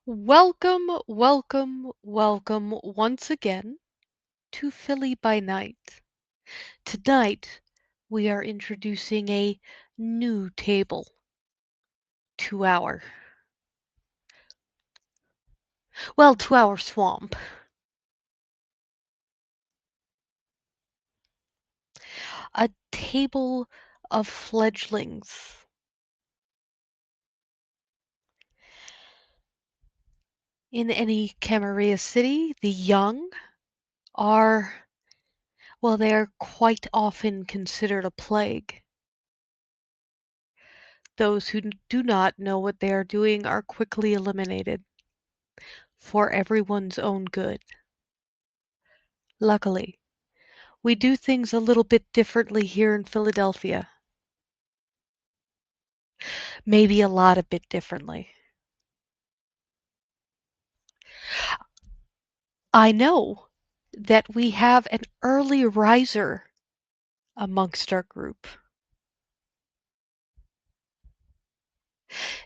Welcome, welcome, welcome once again to Philly by Night. Tonight, we are introducing a new table to our swamp. A table of fledgelings. In any Camarilla city, the young are, well, they are quite often considered a plague. Those who do not know what they are doing are quickly eliminated for everyone's own good. Luckily, we do things a little bit differently here in Philadelphia. Maybe a lot a bit differently. I know that we have an early riser amongst our group.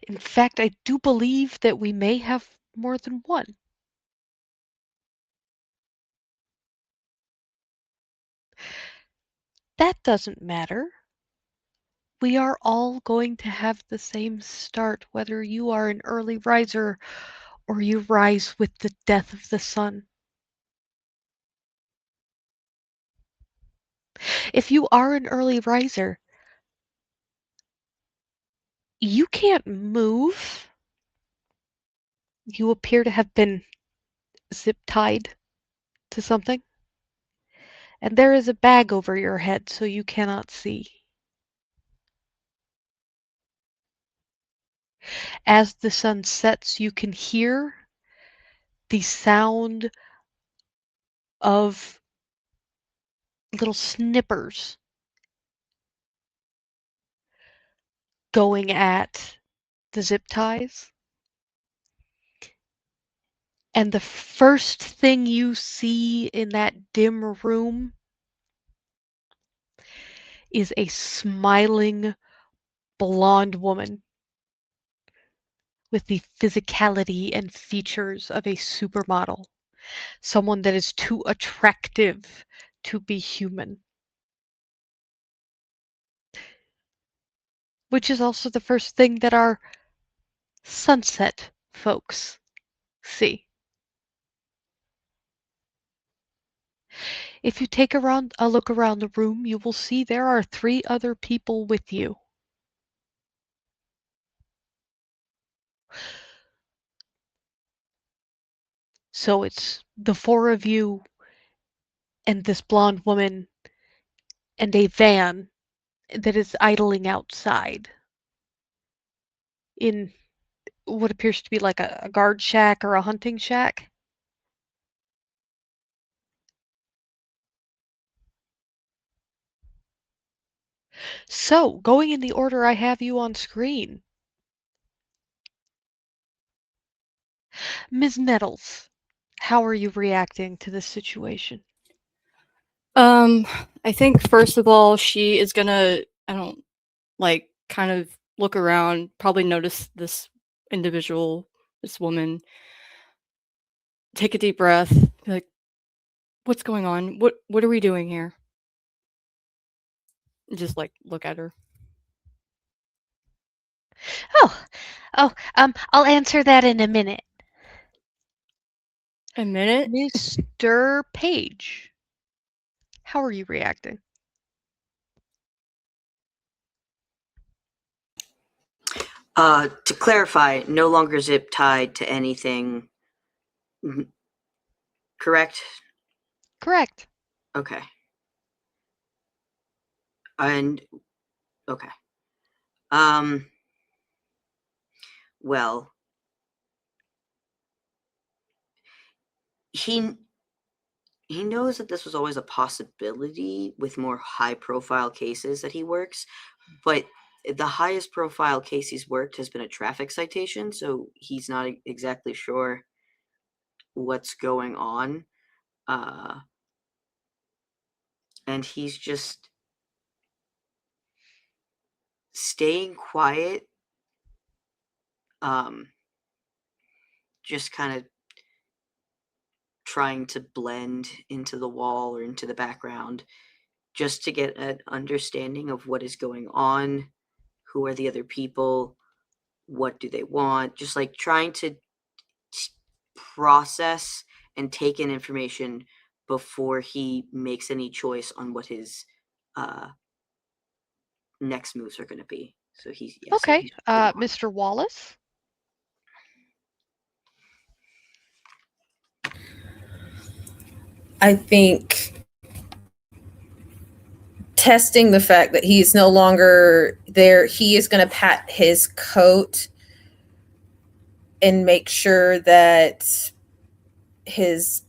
In fact, I do believe that we may have more than one. That doesn't matter. We are all going to have the same start, whether you are an early riser or you rise with the death of the sun. If you are an early riser, you can't move. You appear to have been zip tied to something, and there is a bag over your head so you cannot see. As the sun sets, you can hear the sound of little snippers going at the zip ties. And the first thing you see in that dim room is a smiling blonde woman with the physicality and features of a supermodel, someone that is too attractive to be human. Which is also the first thing that our sunset folks see. If you take a look around the room, you will see there are 3 other people with you. So it's the 4 of you and this blonde woman and a van that is idling outside in what appears to be like a guard shack or a hunting shack. So, going in the order I have you on screen, Ms. Nettles, how are you reacting to this situation? Um, I think first of all, she is gonna, I don't like kind of look around, probably notice this individual, this woman, take a deep breath, be like, what's going on? What are we doing here? And just like look at her. Oh, I'll answer that in a minute. A minute? Mr. Page, how are you reacting? To clarify, no longer zip tied to anything. Correct? Correct. Okay. And okay. Um well, he he knows that this was always a possibility with more high profile cases that he works, but the highest profile case he's worked has been a traffic citation, so he's not exactly sure what's going on. Uh and he's just staying quiet, um just kind of trying to blend into the wall or into the background just to get an understanding of what is going on, who are the other people, what do they want, just like trying to process and take in information before he makes any choice on what his uh, next moves are going to be. So he's Okay, holding on. Mr. Wallace. I think testing the fact that he's no longer there, he is going to pat his coat and make sure that his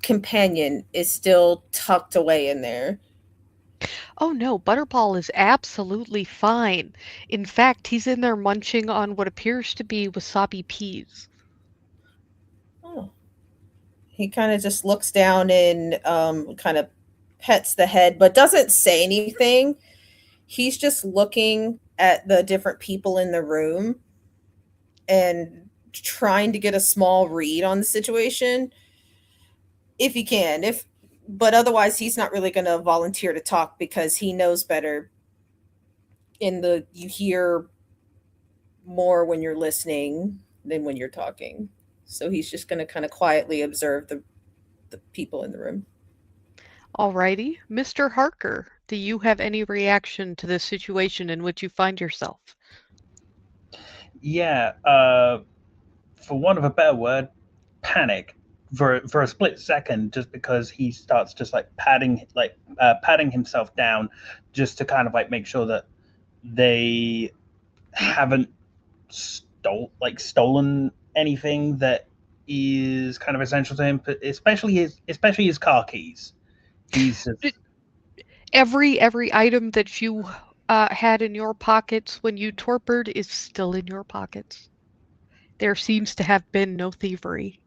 companion is still tucked away in there. Oh no, Butterball is absolutely fine. In fact, he's in there munching on what appears to be wasabi peas. Oh. He kind of just looks down and kind of pets the head, but doesn't say anything. He's just looking at the different people in the room and trying to get a small read on the situation if he can. But otherwise he's not really going to volunteer to talk because he knows better. You hear more when you're listening than when you're talking. So he's just going to kind of quietly observe the people in the room. Alrighty, Mr. Harker, do you have any reaction to this situation in which you find yourself? Yeah, for want of a better word, panic for a split second, just because he starts just like patting himself down, just to kind of like make sure that they haven't stolen anything that is kind of essential to him, but especially his car keys. He's just, Every item that you had in your pockets when you torpid is still in your pockets. There seems to have been no thievery.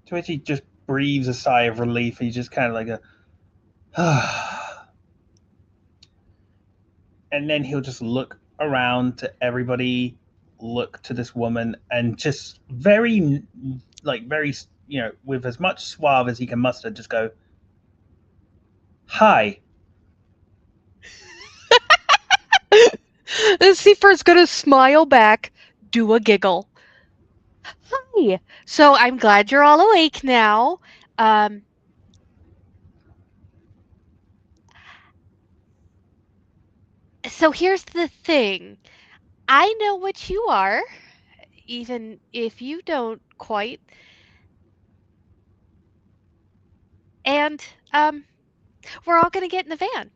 to which he just breathes a sigh of relief. He's just kind of like a and then he'll just look around to everybody, look to this woman, and just very, with as much suave as he can muster, just go, "Hi." Seifert's gonna smile back, do a giggle. Hi. So I'm glad you're all awake now. Um, so here's the thing. I know what you are, even if you don't quite. And we're all gonna get in the van.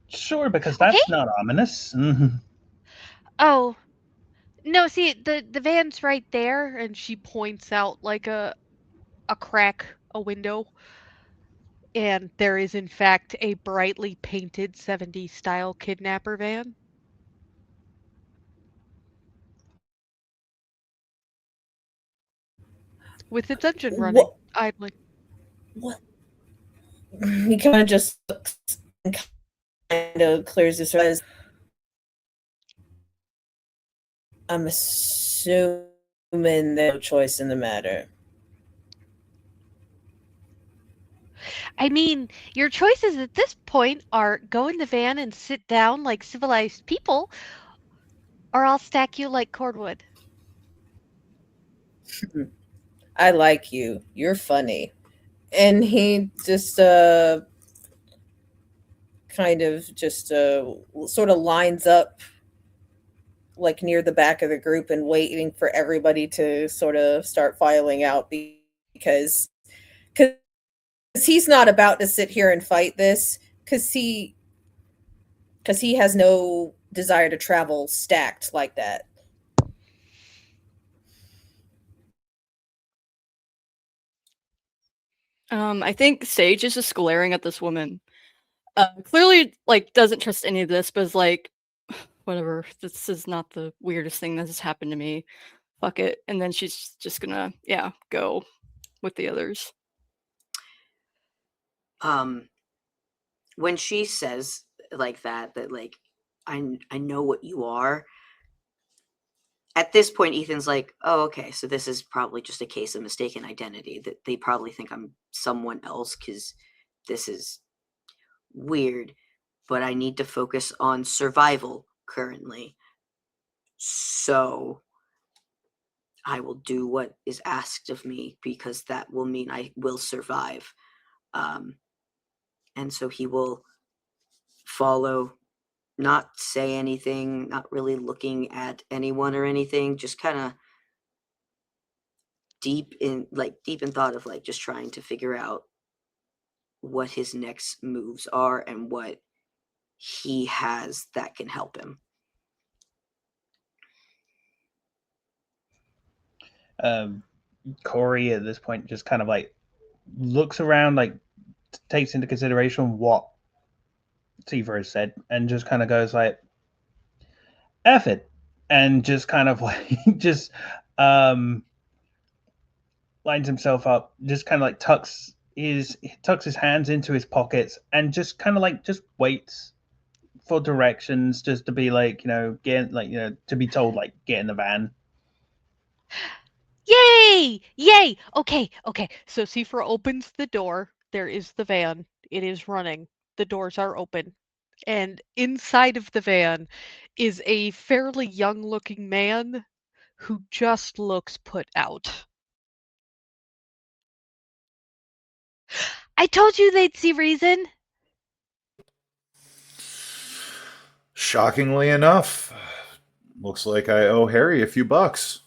Sure, because Okay? that's not ominous. Mhm. Oh, no, see the van's right there, and she points out like a crack, a window, and there is in fact a brightly painted 70s style kidnapper van with its engine running What? idly. What? He kind of just looks and kind of clears his eyes. I'm assuming there's no choice in the matter. I mean, your choices at this point are go in the van and sit down like civilized people, or I'll stack you like cordwood. I like you. You're funny. And he just kind of just sort of lines up like near the back of the group and waiting for everybody to sort of start filing out because because he's not about to sit here and fight this because he has no desire to travel stacked like that. I think Sage is just glaring at this woman. Clearly, like, doesn't trust any of this, but is like, whatever. This is not the weirdest thing that has happened to me. Fuck it. And then she's just gonna, go with the others. Um, when she says like that like I know what you are. At this point, Ethan's like, oh, okay, so this is probably just a case of mistaken identity. That they probably think I'm someone else because this is weird. But I need to focus on survival currently. So I will do what is asked of me because that will mean I will survive. And so he will follow, not say anything, not really looking at anyone or anything, just kind of deep in thought of like just trying to figure out what his next moves are and what he has that can help him. Corey at this point just kind of like looks around, like takes into consideration what Tifa has said, and just kind of goes like, "F it," and just kind of like just lines himself up, just kind of like tucks his hands into his pockets, and just kind of like just waits for directions, just to be like, get like, to be told like, get in the van. Yay! Yay! Okay, okay. So Sifra opens the door. There is the van. It is running. The doors are open. And inside of the van is a fairly young looking man who just looks put out. I told you they'd see reason. Shockingly enough, looks like I owe Harry a few bucks.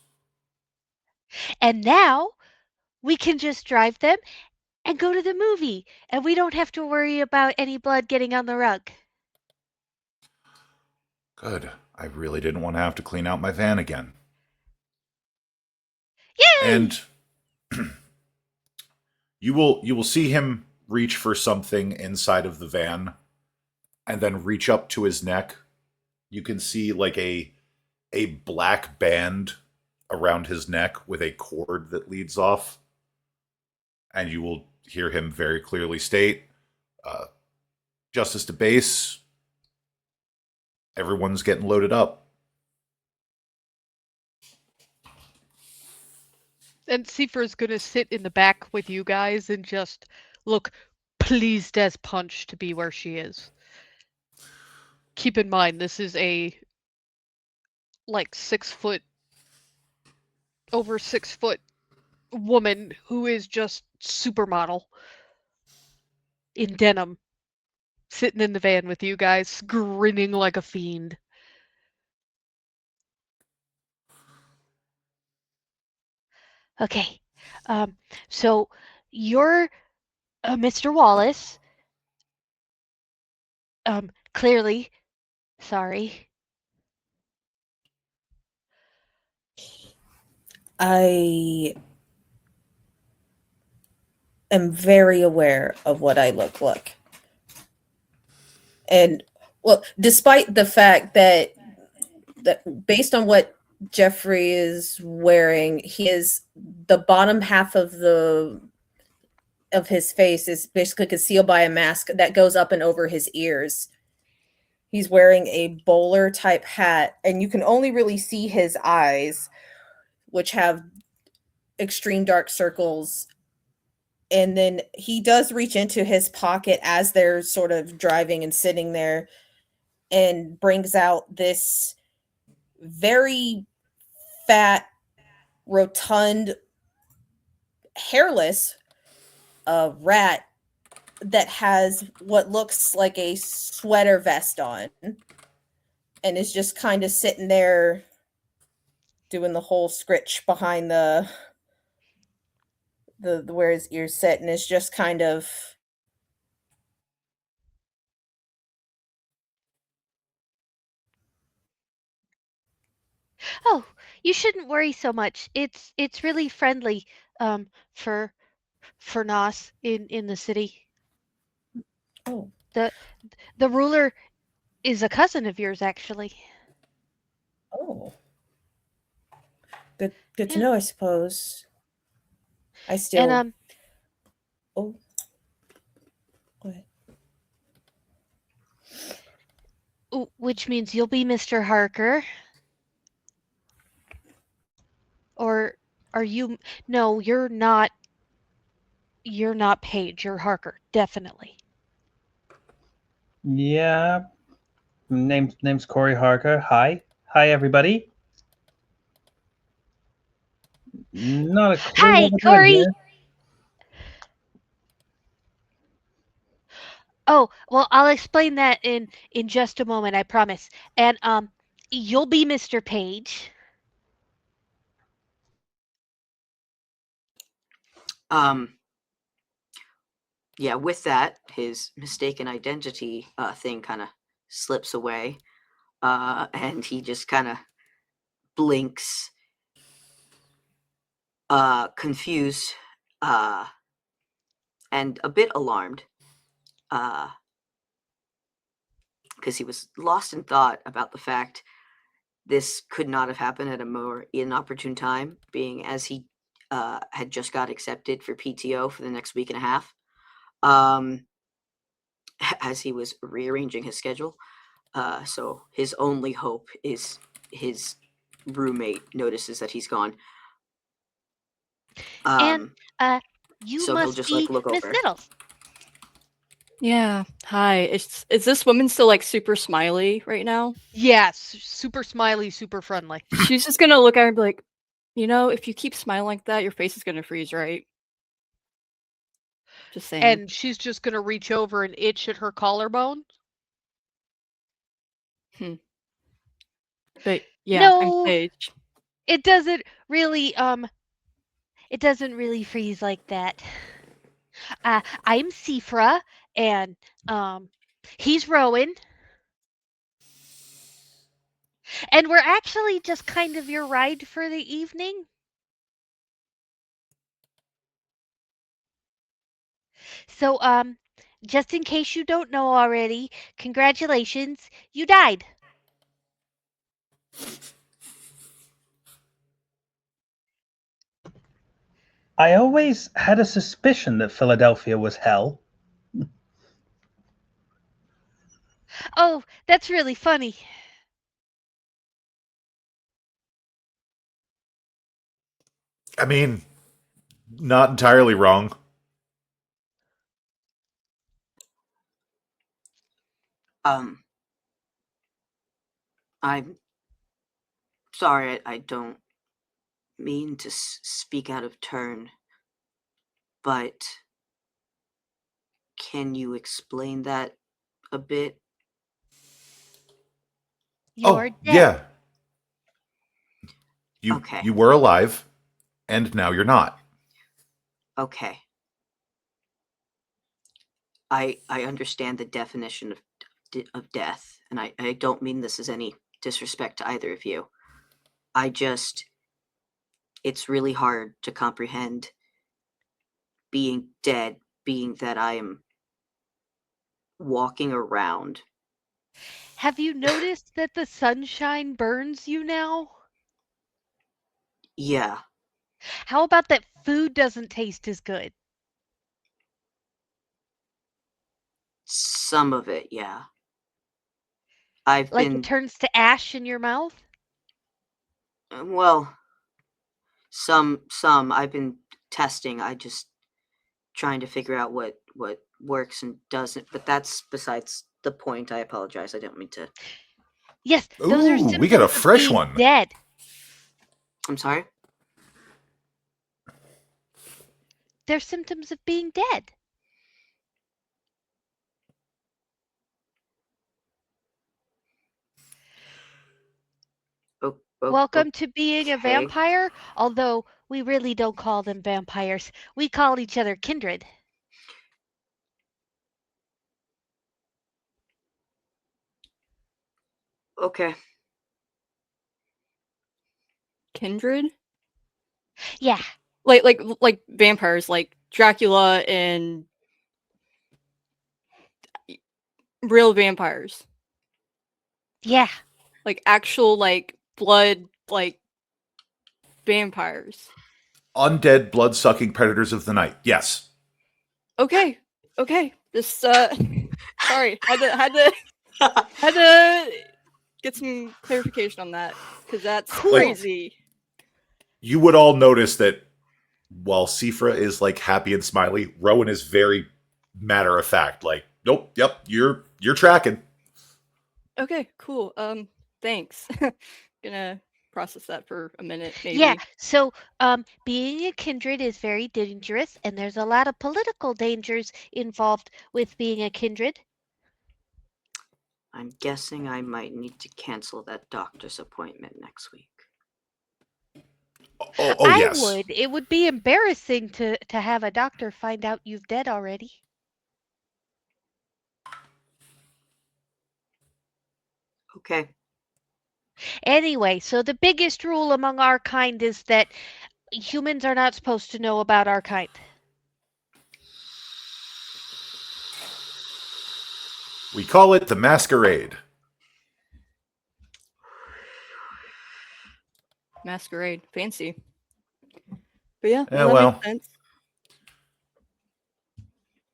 And now we can just drive them and go to the movie, and we don't have to worry about any blood getting on the rug. Good. I really didn't want to have to clean out my van again. Yay! And you will see him reach for something inside of the van and then reach up to his neck. You can see like a black band around his neck with a cord that leads off. And you will hear him very clearly state, Justice to base, everyone's getting loaded up. And Sifra's gonna sit in the back with you guys and just look pleased as punch to be where she is. Keep in mind, this is a like over 6 foot woman who is just supermodel in denim, sitting in the van with you guys, grinning like a fiend. Okay, so you're Mr. Wallace. Clearly, sorry. I am very aware of what I look like. And well, despite the fact that based on what Jeffrey is wearing, he is the bottom half of his face is basically concealed by a mask that goes up and over his ears. He's wearing a bowler type hat, and you can only really see his eyes, which have extreme dark circles. And then he does reach into his pocket as they're sort of driving and sitting there and brings out this very fat, rotund, hairless rat that has what looks like a sweater vest on and is just kind of sitting there doing the whole scritch behind the where his ears sit, and is just kind of Oh, you shouldn't worry so much. It's really friendly for Nos in the city. oh The the ruler is a cousin of yours, actually. oh good to Yeah. know, I suppose. I And still oh go ahead. Which means you'll be Mr. Harker. Or are you? No, you're not. You're not Paige. You're Harker, definitely. Yeah. Name's Corey Harker. Hi everybody. Not a clue Hi, what we're doing Corey. here. Oh, well, I'll explain that in just a moment, I promise. And you'll be Mr. Page. Yeah, with that, his mistaken identity thing kind of slips away, and he just kind of blinks, confused, and a bit alarmed, because he was lost in thought about the fact this could not have happened at a more inopportune time, being as he had just got accepted for PTO for the next week and a half. As he was rearranging his schedule. So his only hope is his roommate notices that he's gone. And you So he'll must just be look Miss over. Nettles. Yeah. Hi. Is this woman still like super smiley right now? Yes, super smiley, super friendly. She's just gonna look at her and be like, if you keep smiling like that, your face is gonna freeze, right? Just saying. And she's just gonna reach over and itch at her collarbone. But yeah, no, I'm Paige. It doesn't really freeze like that. I'm Sifra, and he's Rowan. And we're actually just kind of your ride for the evening. So, just in case you don't know already, congratulations, you died. I always had a suspicion that Philadelphia was hell. Oh, that's really funny. I mean, not entirely wrong. I'm sorry, I don't mean to speak out of turn, but can you explain that a bit? You're dead. Yeah. Okay. You were alive, and now you're not. Okay. I understand the definition of death, and I don't mean this as any disrespect to either of you. It's really hard to comprehend being dead, being that I am walking around. Have you noticed that the sunshine burns you now? Yeah. How about that food doesn't taste as good? Some of it, yeah. I've Like been it turns to ash in your mouth? well, some I've been testing. I just trying to figure out what works and doesn't, but that's besides the point. I apologize. I didn't mean to. Yes, those are Ooh, symptoms we got a of fresh being one. dead. I'm sorry? They're symptoms of being dead. Welcome to being a Okay. vampire, although we really don't call them vampires. We call each other kindred. Okay. Kindred? Yeah. Like vampires, like Dracula and real vampires. Yeah. Like actual like blood like vampires. Undead, blood-sucking predators of the night. Yes. Okay. Just sorry. Had to Had to get some clarification on that because that's Cool. crazy. You would all notice that while Sifra is like happy and smiley, Rowan is very matter of fact. Like, nope, yep, you're tracking. Okay, cool. Thanks. Gonna process that for a minute, maybe. Yeah, so being a kindred is very dangerous, and there's a lot of political dangers involved with being a kindred. I'm guessing I might need to cancel that doctor's appointment next week. Oh I yes. would. It would be embarrassing to have a doctor find out you've dead already. Okay. Anyway, so the biggest rule among our kind is that humans are not supposed to know about our kind. We call it the masquerade. Masquerade, fancy. But yeah, Yeah, that well. makes sense. It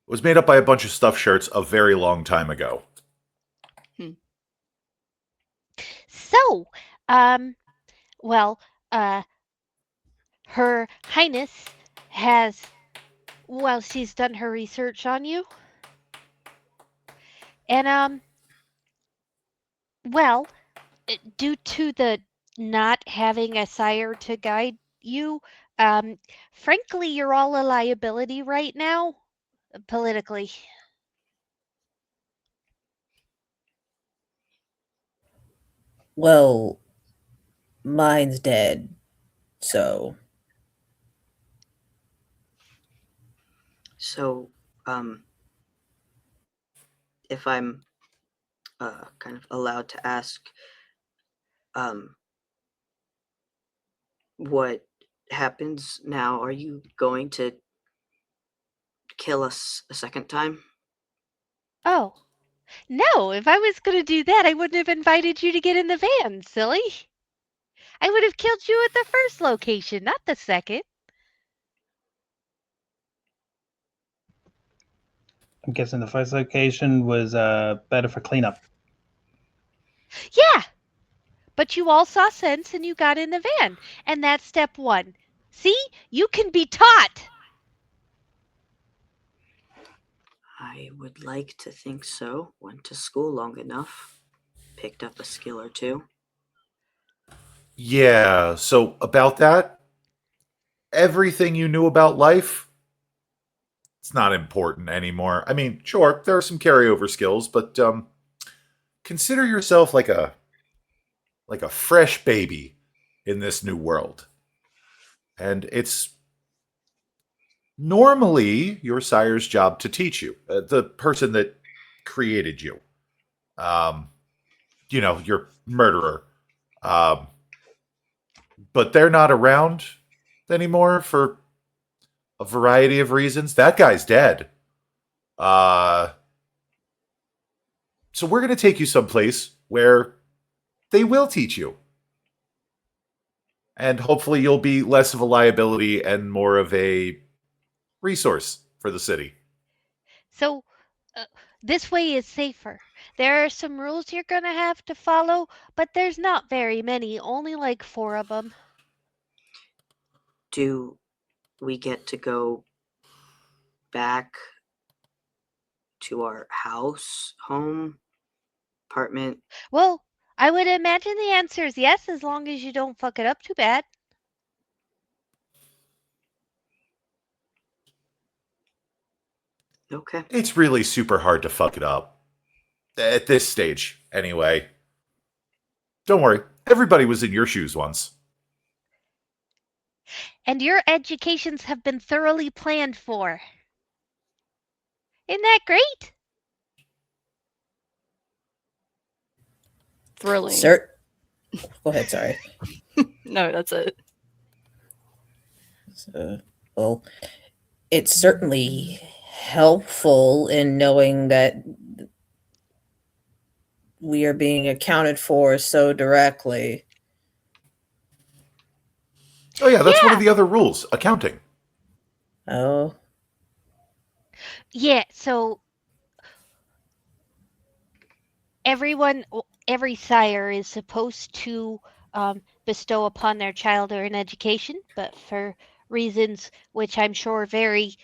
was made up by a bunch of stuffed shirts a very long time ago. So, well, Her Highness has, well, she's done her research on you. And, well, due to the not having a sire to guide you, frankly, you're all a liability right now, politically. Well, mine's dead, so So, if I'm kind of allowed to ask, what happens now? Are you going to kill us a second time? Oh, no, if I was going to do that, I wouldn't have invited you to get in the van, silly. I would have killed you at the first location, not the second. I'm guessing the first location was better for cleanup. Yeah, but you all saw sense and you got in the van. And that's step one. See, you can be taught. I would like to think so. Went to school long enough. Picked up a skill or two. Yeah, so about that, everything you knew about life, it's not important anymore. I mean, sure, there are some carryover skills, but consider yourself like a fresh baby in this new world. And it's normally your sire's job to teach you, the person that created you. Your murderer. Um, but they're not around anymore for a variety of reasons. That guy's dead. So we're going to take you someplace where they will teach you. And hopefully you'll be less of a liability and more of a resource for the city. So, this way is safer. There are some rules you're going to have to follow, but there's not very many, only like 4 of them. Do we get to go back to our house, home, apartment? Well, I would imagine the answer is yes, as long as you don't fuck it up too bad. Okay. It's really super hard to fuck it up. At this stage, anyway. Don't worry. Everybody was in your shoes once. And your educations have been thoroughly planned for. Isn't that great? Thrilling. Sir, go ahead. Sorry. No, that's it. Well, it's certainly helpful in knowing that we are being accounted for so directly. Oh yeah, that's one of the other rules. Accounting. Oh, Yeah, so every sire is supposed to bestow upon their child an education, but for reasons which I'm sure vary,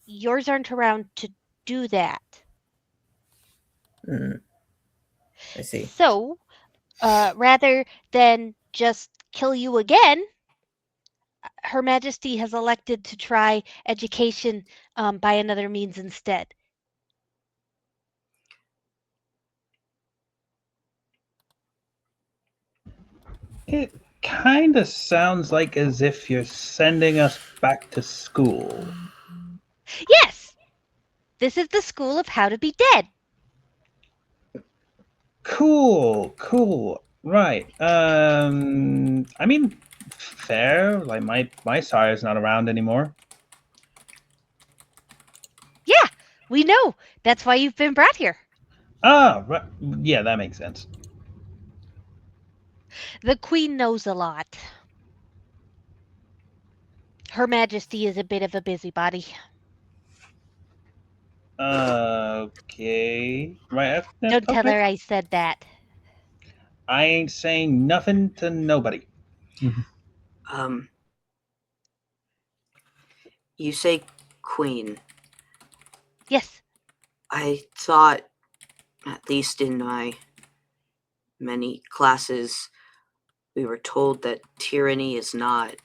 yours aren't around to do that. I see. So, rather than just kill you again, Her Majesty has elected to try education by another means instead. It kind of sounds like as if you're sending us back to school. Yes! This is the school of how to be dead. Cool. Right. I mean, fair. Like my sire's not around anymore. Yeah, we know. That's why you've been brought here. Ah, right. Yeah, that makes sense. The Queen knows a lot. Her Majesty is a bit of a busybody. Okay. Right. Don't tell Okay. her I said that. I ain't saying nothing to nobody. You say queen. Yes. I thought, at least in my many classes, we were told that tyranny is not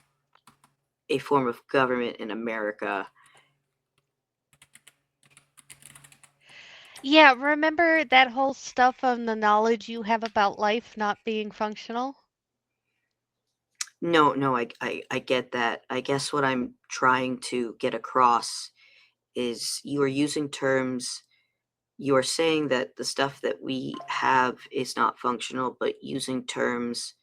a form of government in America. Yeah, remember that whole stuff on the knowledge you have about life not being functional? No, I get that. I guess what I'm trying to get across is you are using terms. You are saying that the stuff that we have is not functional, but using terms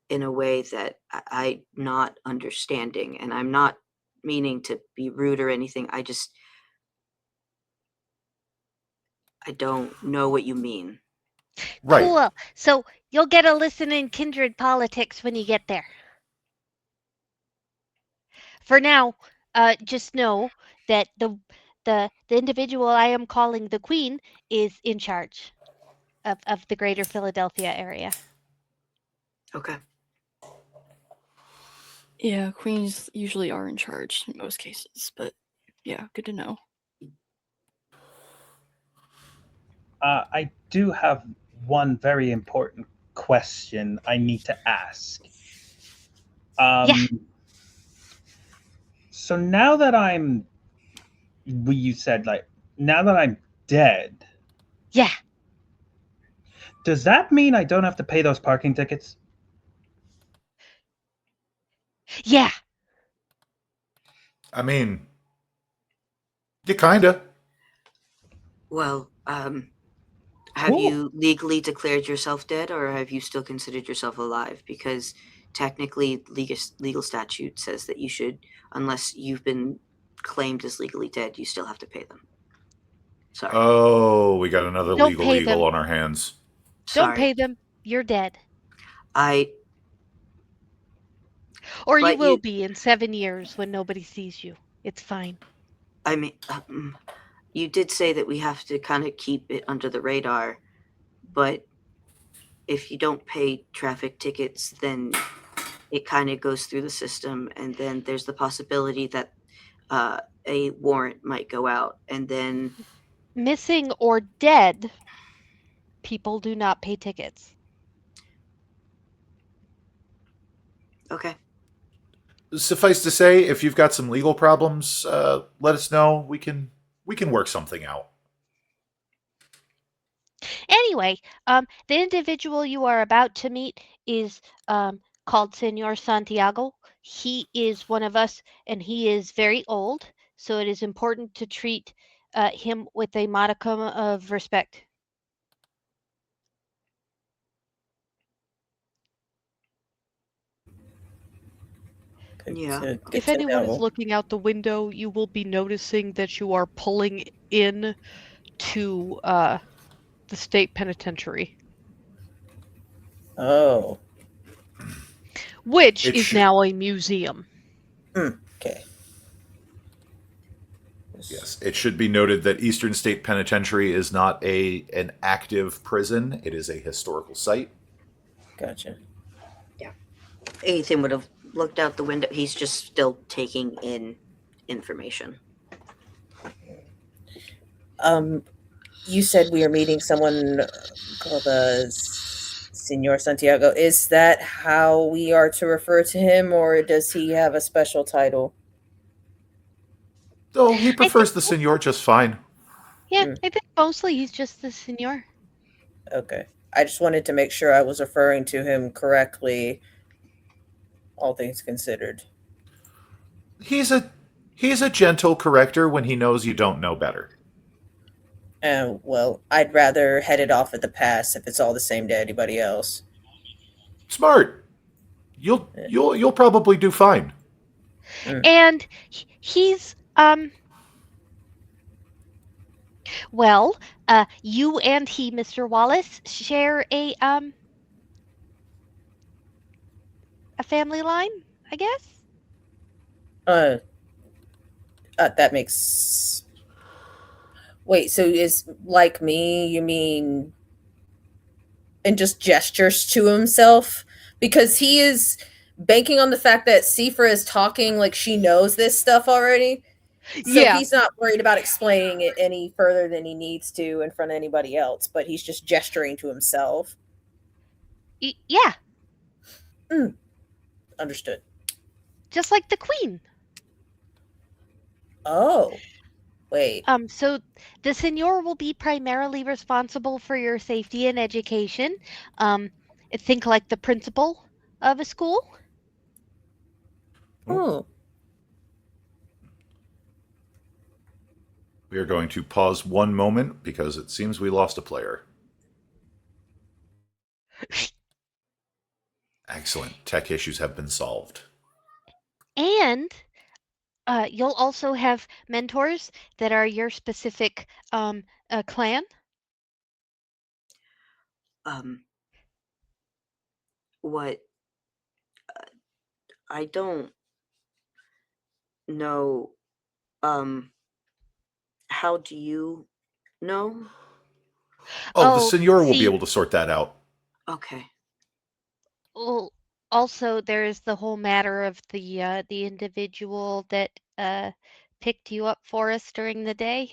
in a way that I'm not understanding. And I'm not meaning to be rude or anything. I don't know what you mean. Right. Cool. So you'll get a listen in kindred politics when you get there. For now, just know that the individual I am calling the Queen is in charge of the greater Philadelphia area. Okay. Yeah, queens usually are in charge in most cases, but yeah, good to know. I do have one very important question I need to ask. Yeah. So now that you said like now that I'm dead, Yeah. does that mean I don't have to pay those parking tickets? Yeah. I mean, you kinda. Well, have Cool. you legally declared yourself dead, or have you still considered yourself alive? Because technically, legal statute says that you should, unless you've been claimed as legally dead, you still have to pay them. Sorry. Oh, we got another Don't legal pay eagle them. on our hands. Don't Sorry. pay them. You're dead. Or you But will be in 7 years when nobody sees you. It's fine. I mean, you did say that we have to kind of keep it under the radar, but if you don't pay traffic tickets, then it kind of goes through the system, and then there's the possibility that a warrant might go out, and then Missing or dead, people do not pay tickets. okay. Suffice to say, if you've got some legal problems, let us know. We can work something out. Anyway, the individual you are about to meet is called Senor Santiago. He is one of us, and he is very old, so it is important to treat him with a modicum of respect. Yeah. Good If to anyone is know. looking out the window, you will be noticing that you are pulling in to the state penitentiary, Oh, which It is sh- now a museum. okay. Yes, it should be noted that Eastern State Penitentiary is not an active prison. It is a historical site. Gotcha. Ethan would have looked out the window. He's just still taking in information. You said we are meeting someone called Senor Santiago. Is that how we are to refer to him, or does he have a special title? Though he I think, prefers the senor just fine. yeah, Mm. I think mostly he's just the senor. Okay. I just wanted to make sure I was referring to him correctly, all things considered. He's a gentle corrector when he knows you don't know better. And well, I'd rather head it off at the pass if it's all the same to anybody else. Smart. You'll probably do fine. And he's well, you and he, Mr. Wallace, share a family line, I guess. That makes. Wait, so is like me, you mean. And just gestures to himself? Because he is banking on the fact that Sifra is talking like she knows this stuff already. So Yeah. he's not worried about explaining it any further than he needs to in front of anybody else, but he's just gesturing to himself. Yeah, Understood. just like the queen. Oh, wait. So the senor will be primarily responsible for your safety and education. Think like the principal of a school. Oh, We are going to pause one moment because it seems we lost a player. Excellent. Tech issues have been solved. And you'll also have mentors that are your specific clan. What I don't know. How do you know? Oh, the Oh, senor will be see, able to sort that out. Okay. well, also there's the whole matter of the individual that picked you up for us during the day.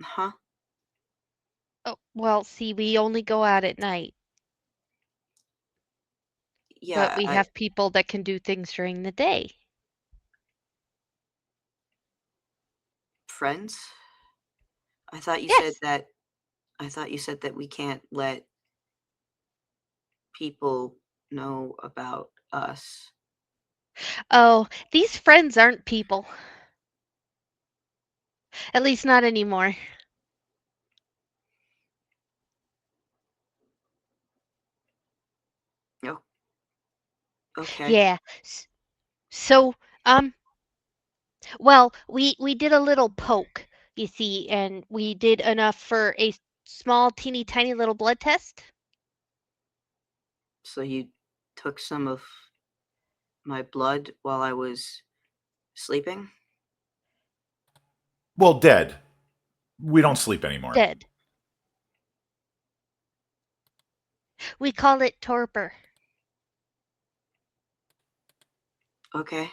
Huh? Oh, well, see, we only go out at night, but Yeah, we have people that can do things during the day. friends? I thought you said Yes. that we can't let people know about us. Oh, these friends aren't people. At least not anymore. Oh, okay. Yeah. So, well, we did a little poke, you see, and we did enough for a small, teeny, tiny little blood test. So you took some of my blood while I was sleeping? Well, dead. We don't sleep anymore. Dead. We call it torpor. Okay.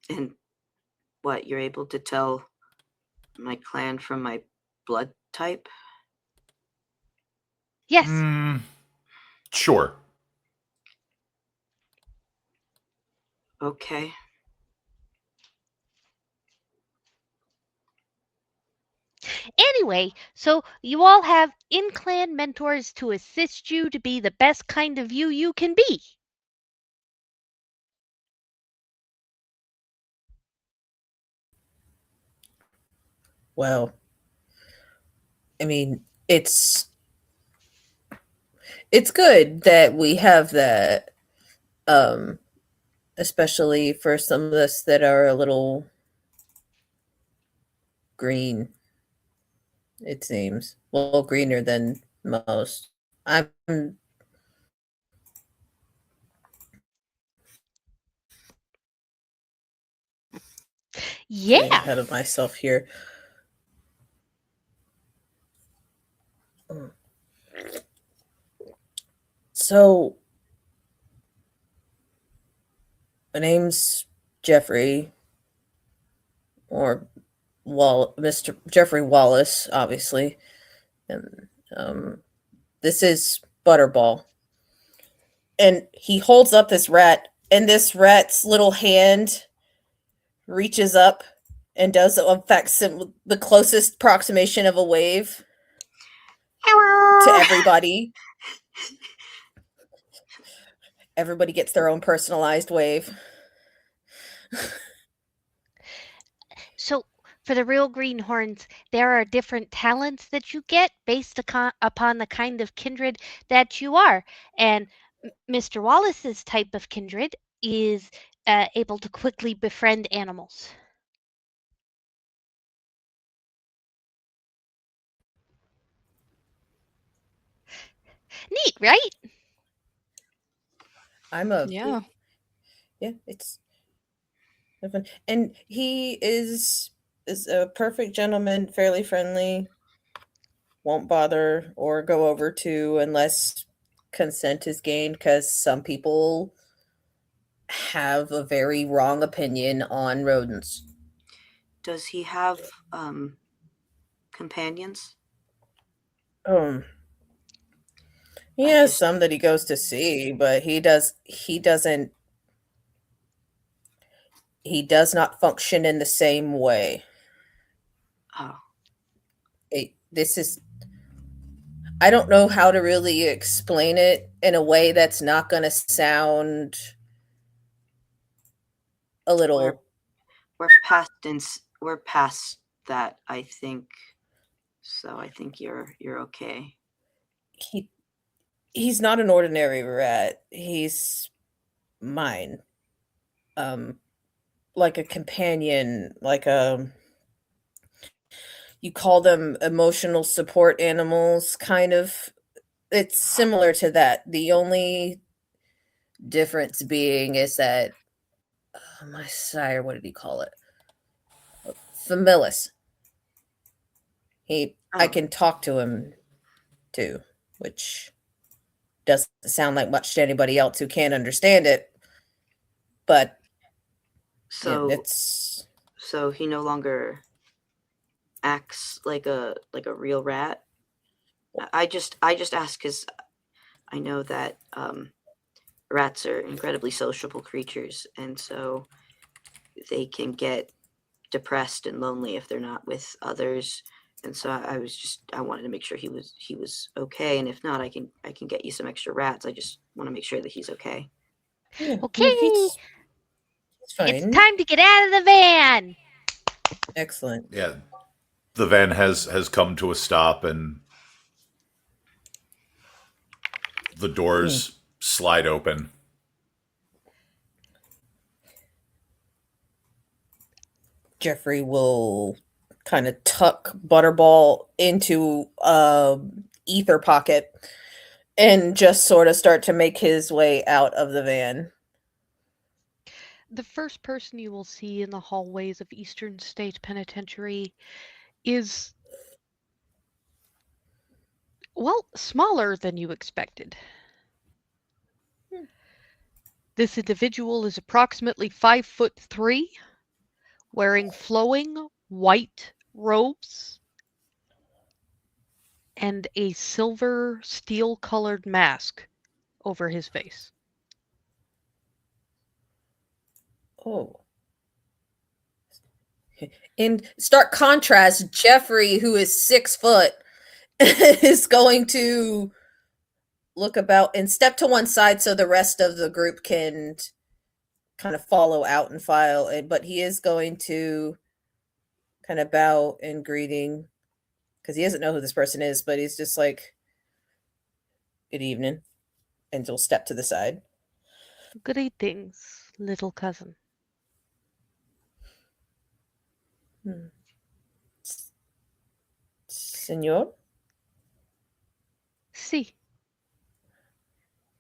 And what, you're able to tell my clan from my blood type? Yes. Sure. Okay. Anyway, so you all have in-clan mentors to assist you to be the best kind of you can be. well, I mean, it's good that we have that, um, especially for some of us that are a little green, it seems. Well, greener than most. I'm Getting Yeah. ahead of myself here. Mm. So, my name's Jeffrey, or Mr. Jeffrey Wallace, obviously. And this is Butterball. And he holds up this rat, and this rat's little hand reaches up and does the closest approximation of a wave to everybody. Everybody gets their own personalized wave. So, for the real greenhorns, there are different talents that you get based upon the kind of kindred that you are. And Mr. Wallace's type of kindred is able to quickly befriend animals. Neat, right? I'm a Yeah. yeah, it's fun. And he is a perfect gentleman, fairly friendly, won't bother or go over to unless consent is gained, because some people have a very wrong opinion on rodents. Does he have companions? Um, he I has just some that he goes to see, but he does not function in the same way. oh, This is I don't know how to really explain it in a way that's not going to sound a we're little. we're past that, I think. So I think you're okay. he he's not an ordinary rat. He's mine. Um like a companion, you call them emotional support animals, kind of. It's similar to that. The only difference being is that my sire, what did he call it? Familis. I Oh, can talk to him too, which doesn't sound like much to anybody else who can't understand it, but yeah, so it's so he no longer acts like a real rat. I just ask because I know that rats are incredibly sociable creatures, and so they can get depressed and lonely if they're not with others. And so I wanted to make sure he was okay, and if not, I can get you some extra rats. I just want to make sure that he's okay. yeah, no, Okay, it's it's fine. time to get out of the van. Excellent. Yeah, the van has come to a stop, and the Hmm. doors slide open. Jeffrey will kind of tuck Butterball into ether pocket and just sort of start to make his way out of the van. The first person you will see in the hallways of Eastern State Penitentiary is, well, smaller than you expected. This individual is approximately 5'3", wearing flowing white robes and a silver steel-colored mask over his face. Oh. In stark contrast, Jeffrey, who is 6 foot, is going to look about and step to one side so the rest of the group can kind of follow out and file. But he is going to kind of bow in greeting because he doesn't know who this person is, but he's just like, "Good evening," and he'll step to the side. Greetings, little cousin. Hmm. Senor? Si,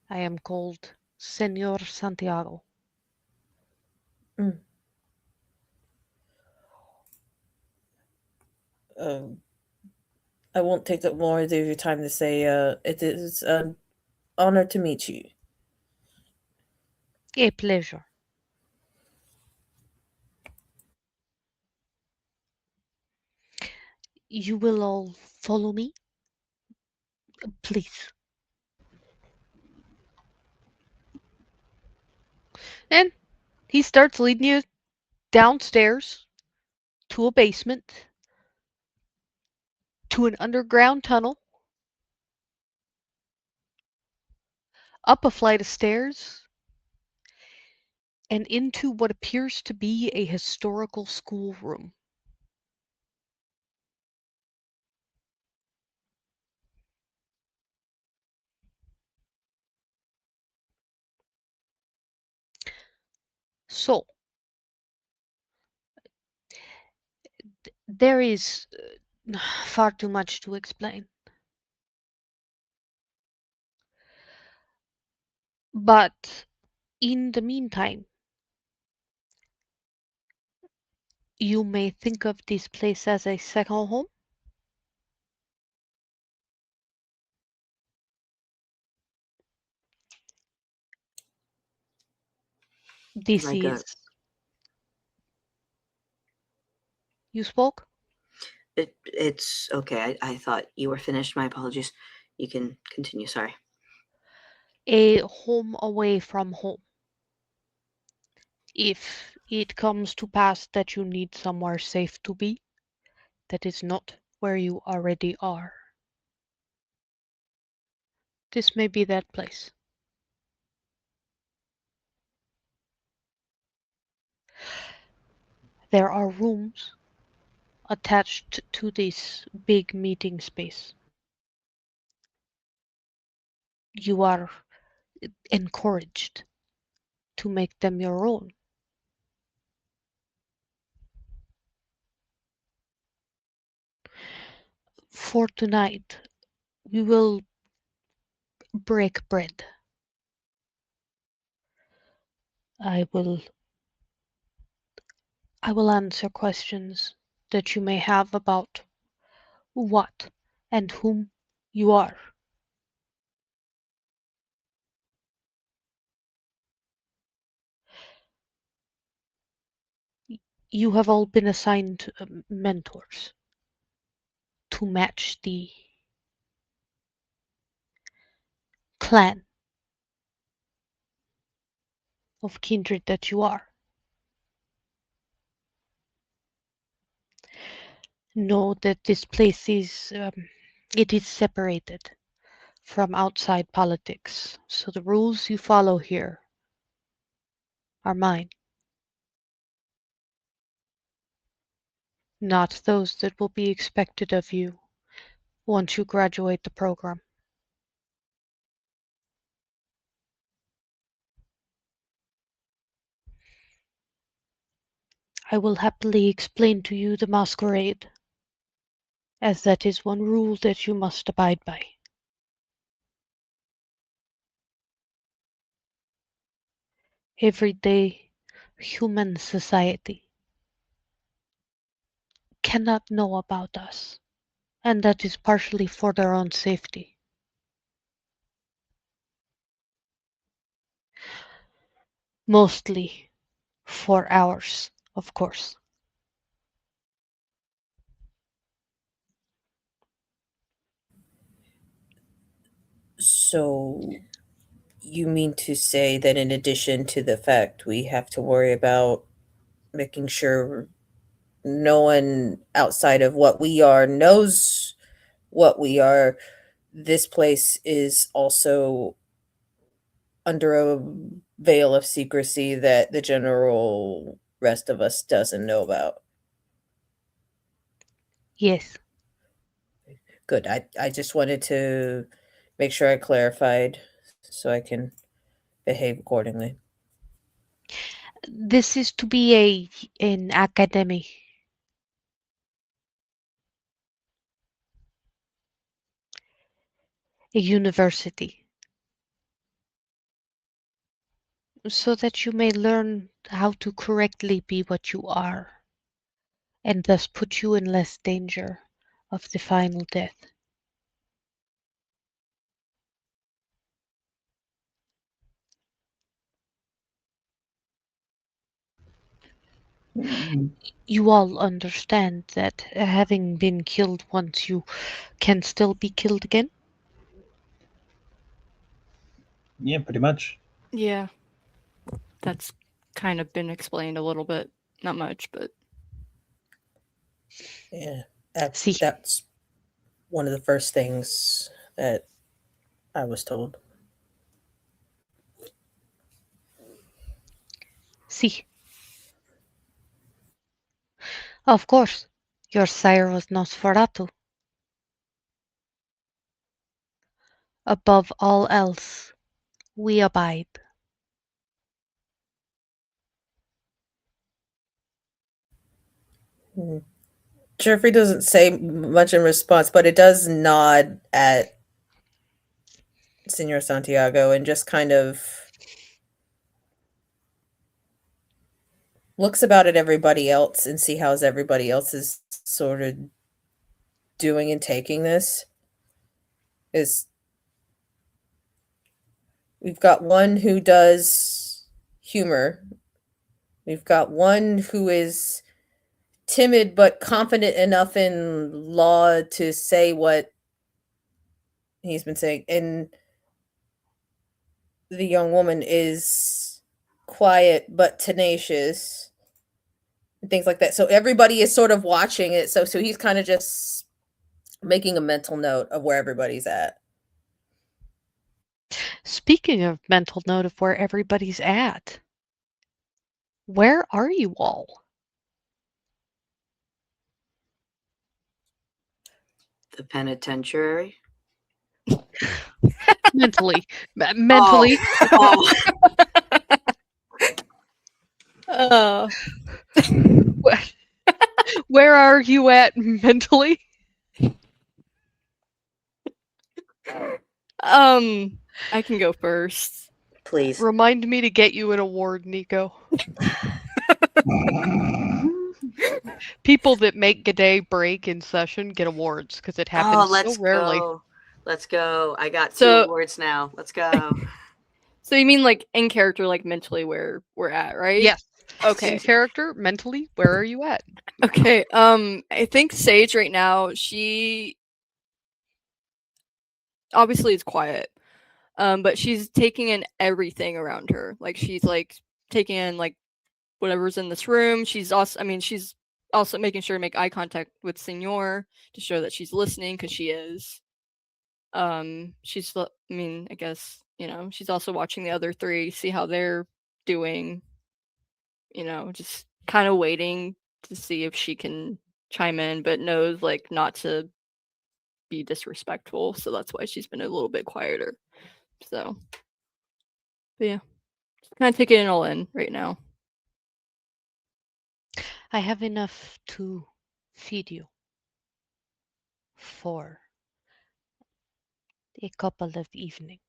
I am called Senor Santiago. Mm. Um, I won't take up more of your time to say it is an honor to meet you. A pleasure. You will all follow me, please. And he starts leading you downstairs to a basement, to an underground tunnel, up a flight of stairs, and into what appears to be a historical schoolroom. So, there is far too much to explain. But in the meantime, you may think of this place as a second home. This Like a is. You spoke? it's okay. I thought you were finished. My apologies. You can continue. Sorry. A home away from home. If it comes to pass that you need somewhere safe to be, that is not where you already are. This may be that place. There are rooms attached to this big meeting space. You are encouraged to make them your own. For tonight, we will break bread. I will I will answer questions that you may have about what and whom you are. You have all been assigned mentors to match the clan of kindred that you are. Know that this place is it is separated from outside politics, so the rules you follow here are mine, not those that will be expected of you once you graduate the program. I will happily explain to you the masquerade, as that is one rule that you must abide by. Everyday human society cannot know about us, and that is partially for their own safety. Mostly for ours, of course. So you mean to say that in addition to the fact we have to worry about making sure no one outside of what we are knows what we are, this place is also under a veil of secrecy that the general rest of us doesn't know about. Yes, Good. I just wanted to make sure I clarified so I can behave accordingly. this is to be an academy, a university, so that you may learn how to correctly be what you are, and thus put you in less danger of the final death. You all understand that having been killed once, you can still be killed again? Yeah, pretty much. Yeah, that's kind of been explained a little bit. Not much, but Yeah, See, that's one of the first things that I was told. see. Of course, your sire was Nosferatu. Above all else, we abide. Hmm. Jeffrey doesn't say much in response, but it does nod at Senor Santiago and just kind of looks about at everybody else and see how's everybody else is sort of doing and taking this. Is we've got one who does humor. We've got one who is timid but confident enough in law to say what he's been saying. And the young woman is quiet but tenacious and things like that. So everybody is sort of watching it. So he's kind of just making a mental note of where everybody's at. Speaking of mental note of where everybody's at, where are you all? The penitentiary. Mentally. Mentally. Oh. uh, Where are you at mentally? I can go first. Please. Remind me to get you an award, Nico. People that make G'day break in session get awards because it happens Oh, let's so rarely. go. Let's go. I got 2 So- awards now. Let's go. So you mean like in character, like mentally where we're at, right? Yes. Okay. In character, mentally, where are you at? Okay. I think Sage right now, she obviously is quiet. But she's taking in everything around her. Like she's like taking in like whatever's in this room. She's also making sure to make eye contact with Senor to show that she's listening because she is. I guess, she's also watching the other 3, see how they're doing, just kind of waiting to see if she can chime in, but knows like not to be disrespectful, so that's why she's been a little bit quieter. So, but yeah, kind of taking it all in right now. I have enough to feed you for a couple of evenings.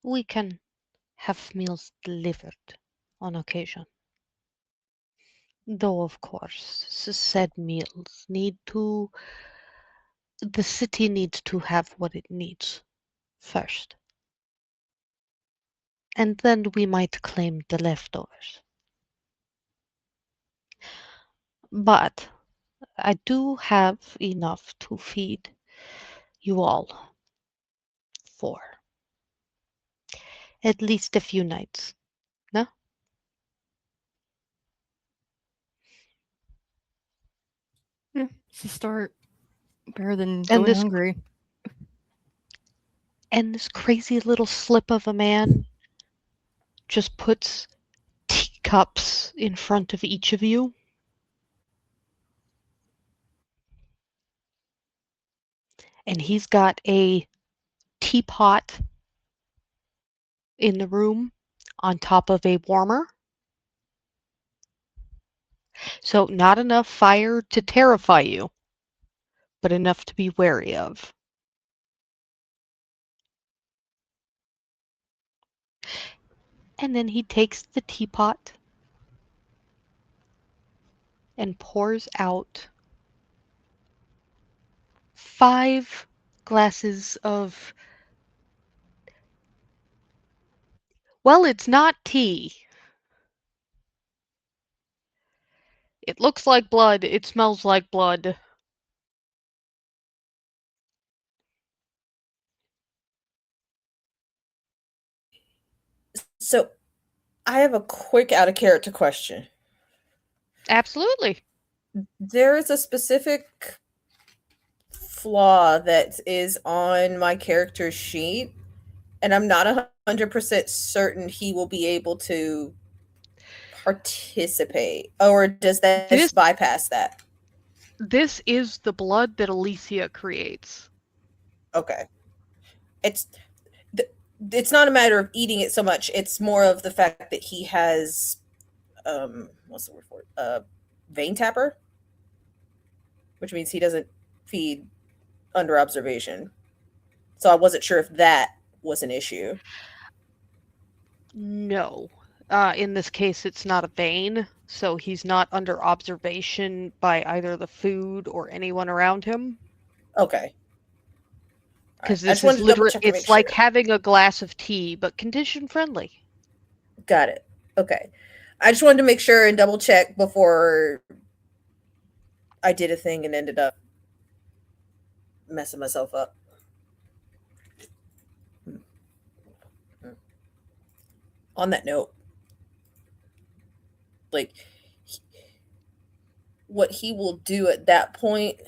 We can have meals delivered on occasion. Though, of course, said meals the city needs to have what it needs first. And then we might claim the leftovers. But I do have enough to feed you all for at least a few nights. No? Yeah, it's a start. Better than And going this hungry. and this crazy little slip of a man just puts teacups in front of each of you. And he's got a teapot in the room on top of a warmer. So not enough fire to terrify you, but enough to be wary of. And then he takes the teapot and pours out 5 glasses of, well, it's not tea. It looks like blood. It smells like blood. So I have a quick out of character question. Absolutely. There is a specific flaw that is on my character's sheet, and I'm not 100% certain he will be able to participate. Or does that This bypass that? this is the blood that Alicia creates. Okay. It's it's not a matter of eating it so much. It's more of the fact that he has what's the word for it? Vein tapper, which means he doesn't feed under observation. So I wasn't sure if that was an issue. No. In this case, it's not a vein, so he's not under observation by either the food or anyone around him. Okay. Because I this just is wanted to double literally, check and make it's like sure. having a glass of tea, but condition friendly. Got it. Okay. I just wanted to make sure and double check before I did a thing and ended up messing myself up. On that note, like what he will do at that point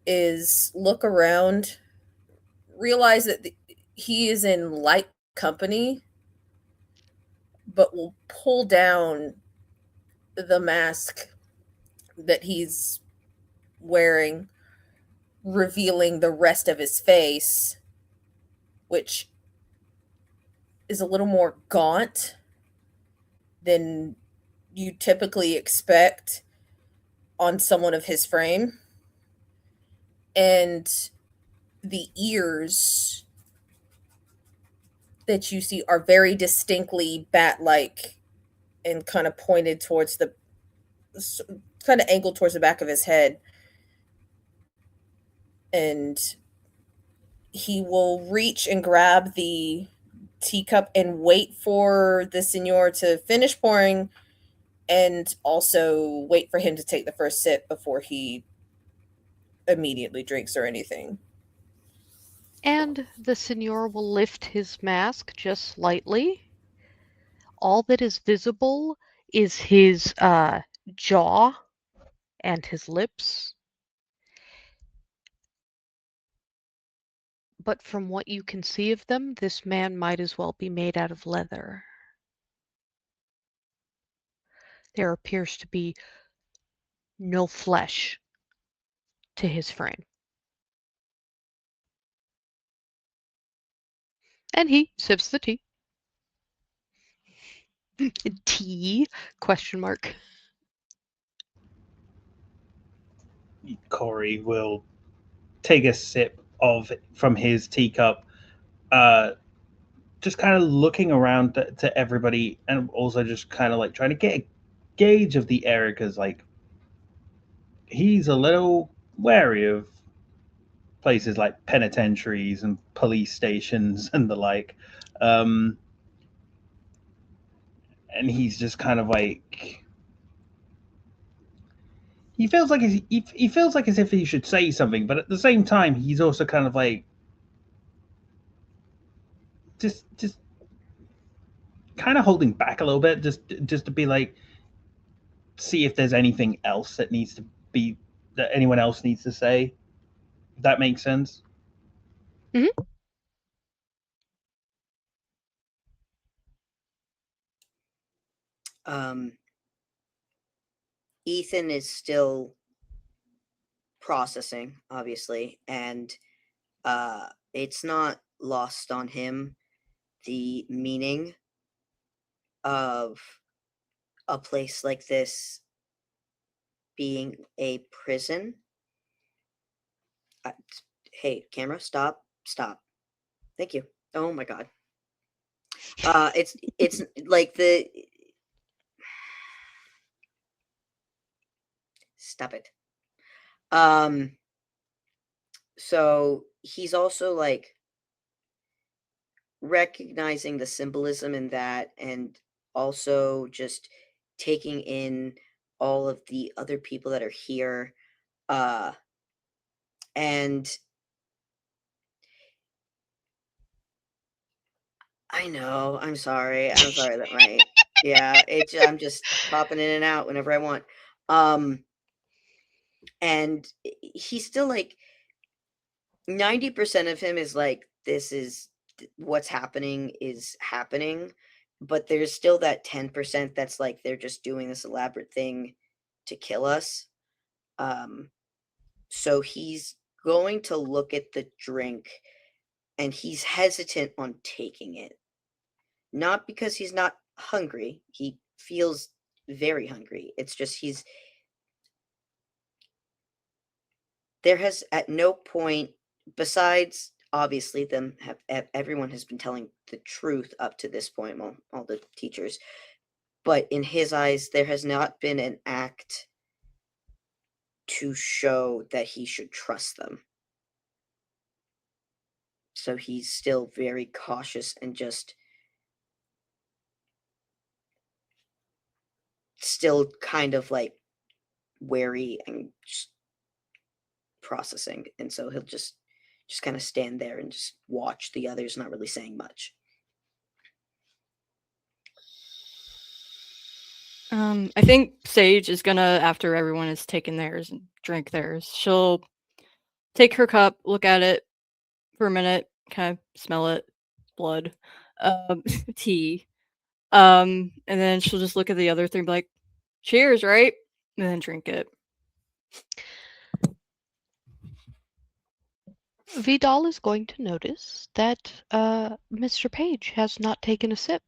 is look around, realize that he is in light company, but will pull down the mask that he's wearing, revealing the rest of his face, which is a little more gaunt than you typically expect on someone of his frame. And the ears that you see are very distinctly bat-like and kind of pointed towards the kind of angled towards the back of his head. And he will reach and grab the teacup and wait for the senor to finish pouring, and also wait for him to take the first sip before he immediately drinks or anything. And the senor will lift his mask just slightly. All that is visible is his jaw and his lips. But from what you can see of them, this man might as well be made out of leather. There appears to be no flesh to his frame. And he sips the tea. Tea? Question mark. Corey will take a sip from his teacup, just kind of looking around to everybody, and also just kind of like trying to get a gauge of the area, because like he's a little wary of places like penitentiaries and police stations and the like. Um, and he's just kind of like he feels like he feels like as if he should say something, but at the same time he's also kind of like just kind of holding back a little bit, just to be like, see if there's anything else that needs to be that anyone else needs to say. If that makes sense. Mm-hmm. Ethan is still processing, obviously, and it's not lost on him the meaning of a place like this being a prison. Hey, camera, stop. Thank you. Oh my god. It's like Stop it. So he's also like recognizing the symbolism in that, and also just taking in all of the other people that are here. And I know, I'm sorry that I'm just popping in and out whenever I want. And he's still like 90% of him is like, this is what's happening is happening, but there's still that 10% that's like, they're just doing this elaborate thing to kill us. So he's going to look at the drink, and he's hesitant on taking it. Not because he's not hungry. He feels very hungry. It's just there has at no point, besides obviously everyone has been telling the truth up to this point, all the teachers, but in his eyes, there has not been an act to show that he should trust them. So he's still very cautious and just still kind of like wary and just processing. And so he'll just kind of stand there and just watch the others, not really saying much. I think Sage is gonna, after everyone has taken theirs and drank theirs, she'll take her cup, look at it for a minute, kind of smell it, blood, tea, and then she'll just look at the other thing, be like, "Cheers," right? And then drink it. Vidal is going to notice that Mr. Page has not taken a sip.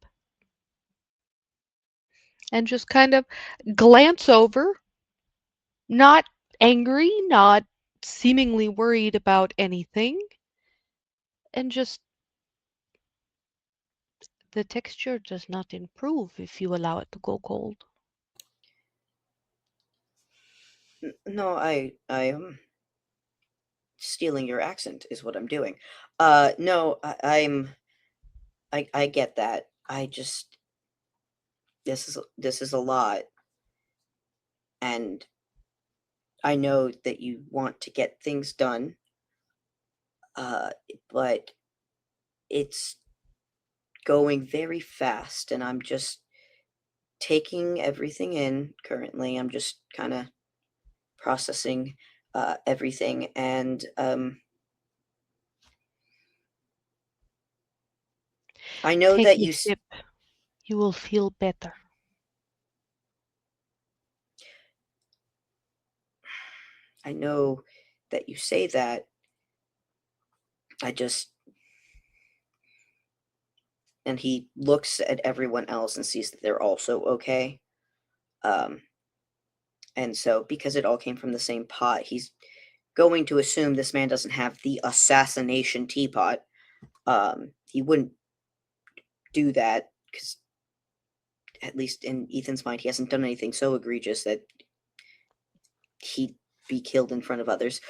And just kind of glance over, not angry, not seemingly worried about anything, and just the texture does not improve if you allow it to go cold. No, I am stealing your accent is what I'm doing. No, I get that. I just this is a lot, and I know that you want to get things done, but it's going very fast, and I'm just taking everything in currently. I'm just kind of processing everything, and I know Take that a you sip. You will feel better. I know that you say that. And he looks at everyone else and sees that they're also okay. And so, because it all came from the same pot, he's going to assume this man doesn't have the assassination teapot. He wouldn't do that, because at least in Ethan's mind, he hasn't done anything so egregious that he'd be killed in front of others.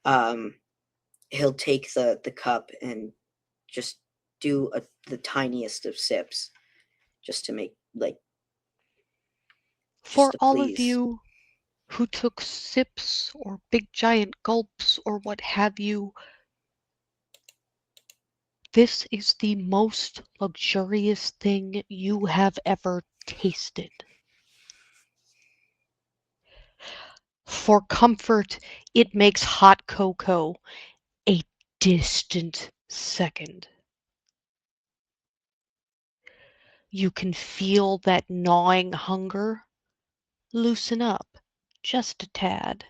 He'll take the cup and just do the tiniest of sips, just to make, like, For just to all of please. you who took sips or big giant gulps or what have you, this is the most luxurious thing you have ever tasted. For comfort, it makes hot cocoa a distant second. You can feel that gnawing hunger loosen up just a tad.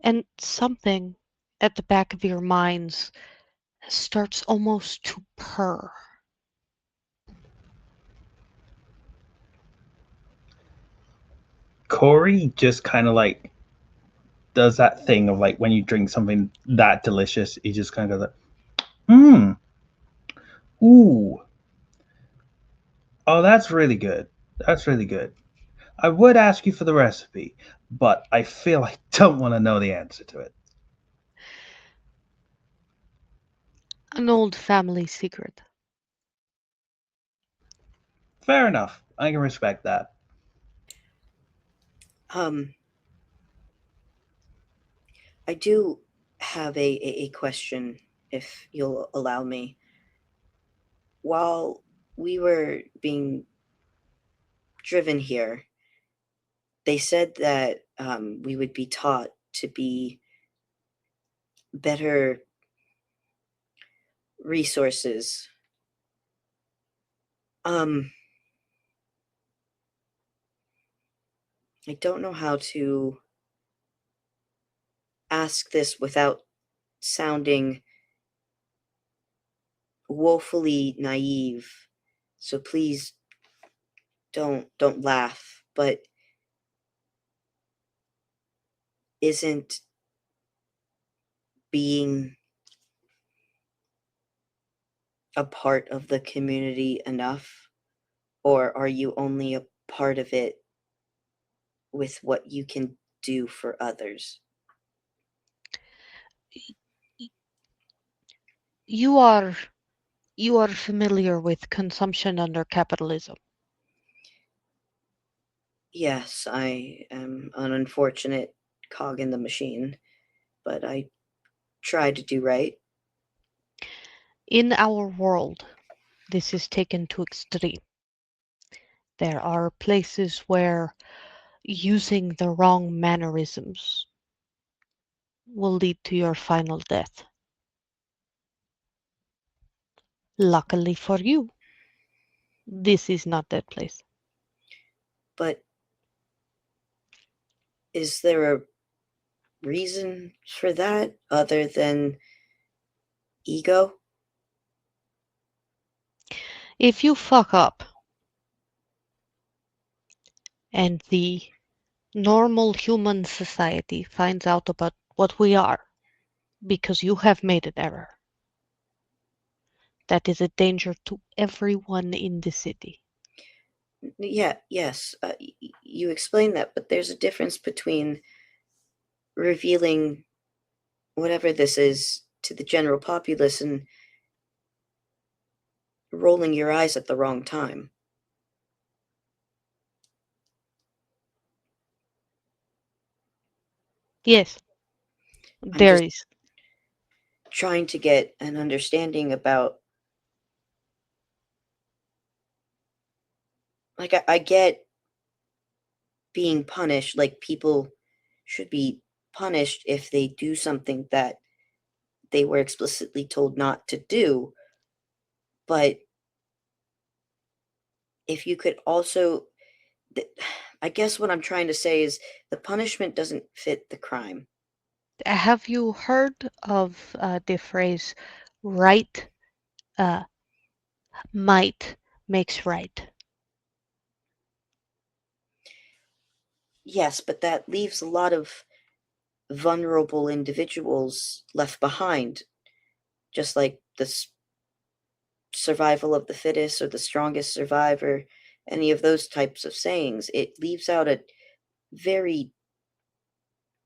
And something at the back of your minds starts almost to purr. Corey just kind of like does that thing of like when you drink something that delicious, he just kind of goes like, ooh. Oh, that's really good. That's really good. I would ask you for the recipe, but I feel I don't want to know the answer to it. An old family secret. Fair enough. I can respect that. Um, I do have a question, if you'll allow me. While we were being driven here, they said that we would be taught to be better resources. Um, I don't know how to ask this without sounding woefully naive. So please don't laugh, but isn't being a part of the community enough? Or are you only a part of it with what you can do for others? You are you are familiar with consumption under capitalism. Yes, I am an unfortunate cog in the machine, but I try to do right. In our world, this is taken to extreme. There are places where using the wrong mannerisms will lead to your final death. Luckily for you, this is not that place. But is there a reason for that other than ego? If you fuck up and the normal human society finds out about what we are because you have made an error, that is a danger to everyone in the city. Yeah, yes, you explained that, but there's a difference between revealing whatever this is to the general populace and rolling your eyes at the wrong time. Yes, I'm there just is. trying to get an understanding about, like, I get being punished, like people should be punished if they do something that they were explicitly told not to do. But if you could also, th- I guess what I'm trying to say is the punishment doesn't fit the crime. Have you heard of the phrase right uh, might makes right? Yes, but that leaves a lot of vulnerable individuals left behind, just like the survival of the fittest or the strongest survivor, any of those types of sayings. It leaves out a very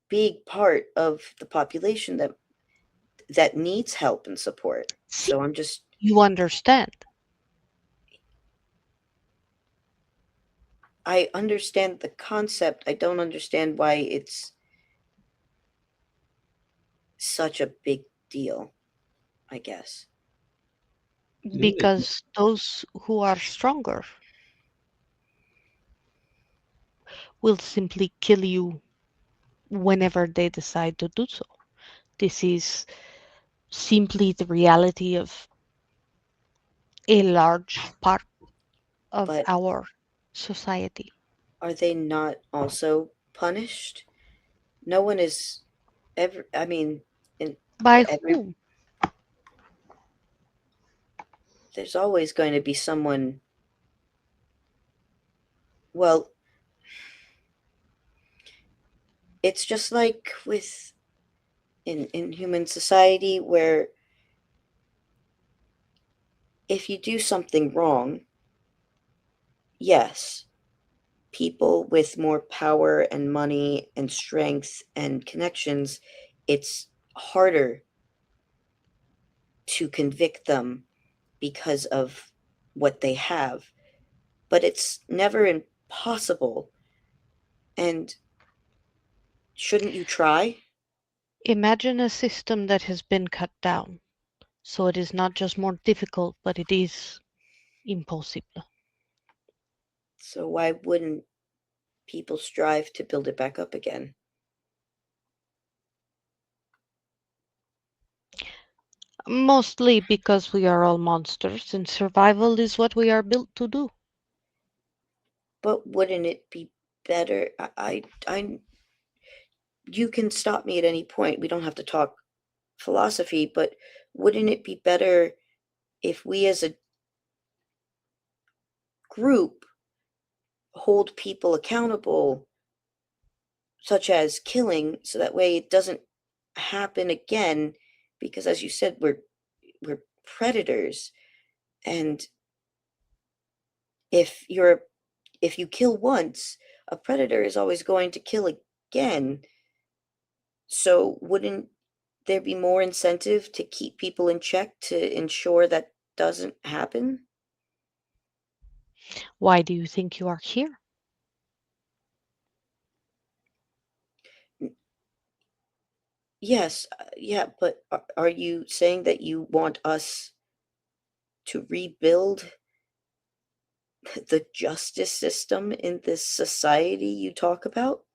big part of the population that needs help and support. See, So I'm just you understand. I understand the concept. I don't understand why it's such a big deal, I guess. Because those who are stronger will simply kill you whenever they decide to do so. This is simply the reality of a large part of But our society. are they not also punished? No one is ever, I mean, in By every whom? there's always going to be someone. Well, it's just like with in human society where if you do something wrong, yes, people with more power and money and strength and connections, it's harder to convict them because of what they have. But it's never impossible. And shouldn't you try? Imagine a system that has been cut down, so it is not just more difficult, but it is impossible. So why wouldn't people strive to build it back up again? Mostly because we are all monsters and survival is what we are built to do. But wouldn't it be better? You can stop me at any point. We don't have to talk philosophy, but wouldn't it be better if we as a group hold people accountable, such as killing, so that way it doesn't happen again? Because as you said, we're predators, and if you're if you kill once, a predator is always going to kill again. So wouldn't there be more incentive to keep people in check to ensure that doesn't happen? Why do you think you are here? Yes, yeah, but are you saying that you want us to rebuild the justice system in this society you talk about?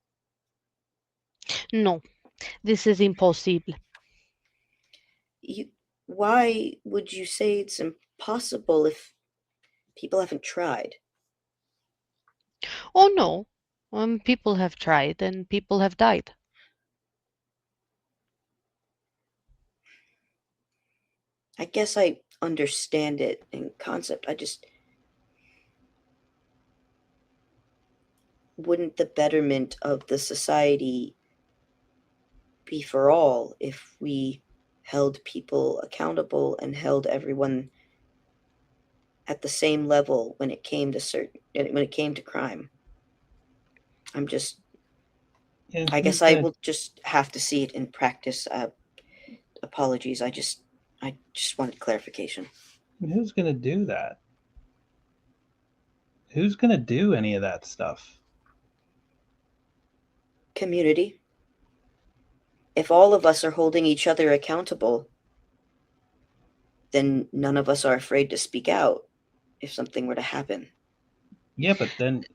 No, this is impossible. You, why would you say it's impossible if people haven't tried? Oh no, people have tried and people have died. I guess I understand it in concept. I just wouldn't the betterment of the society be for all if we held people accountable and held everyone at the same level when it came to crime? I'm just Yeah, I who's guess I gonna will just have to see it in practice. Apologies. I just wanted clarification. who's gonna do that? Who's gonna do any of that stuff? Community. If all of us are holding each other accountable, then none of us are afraid to speak out if something were to happen. Yeah, but then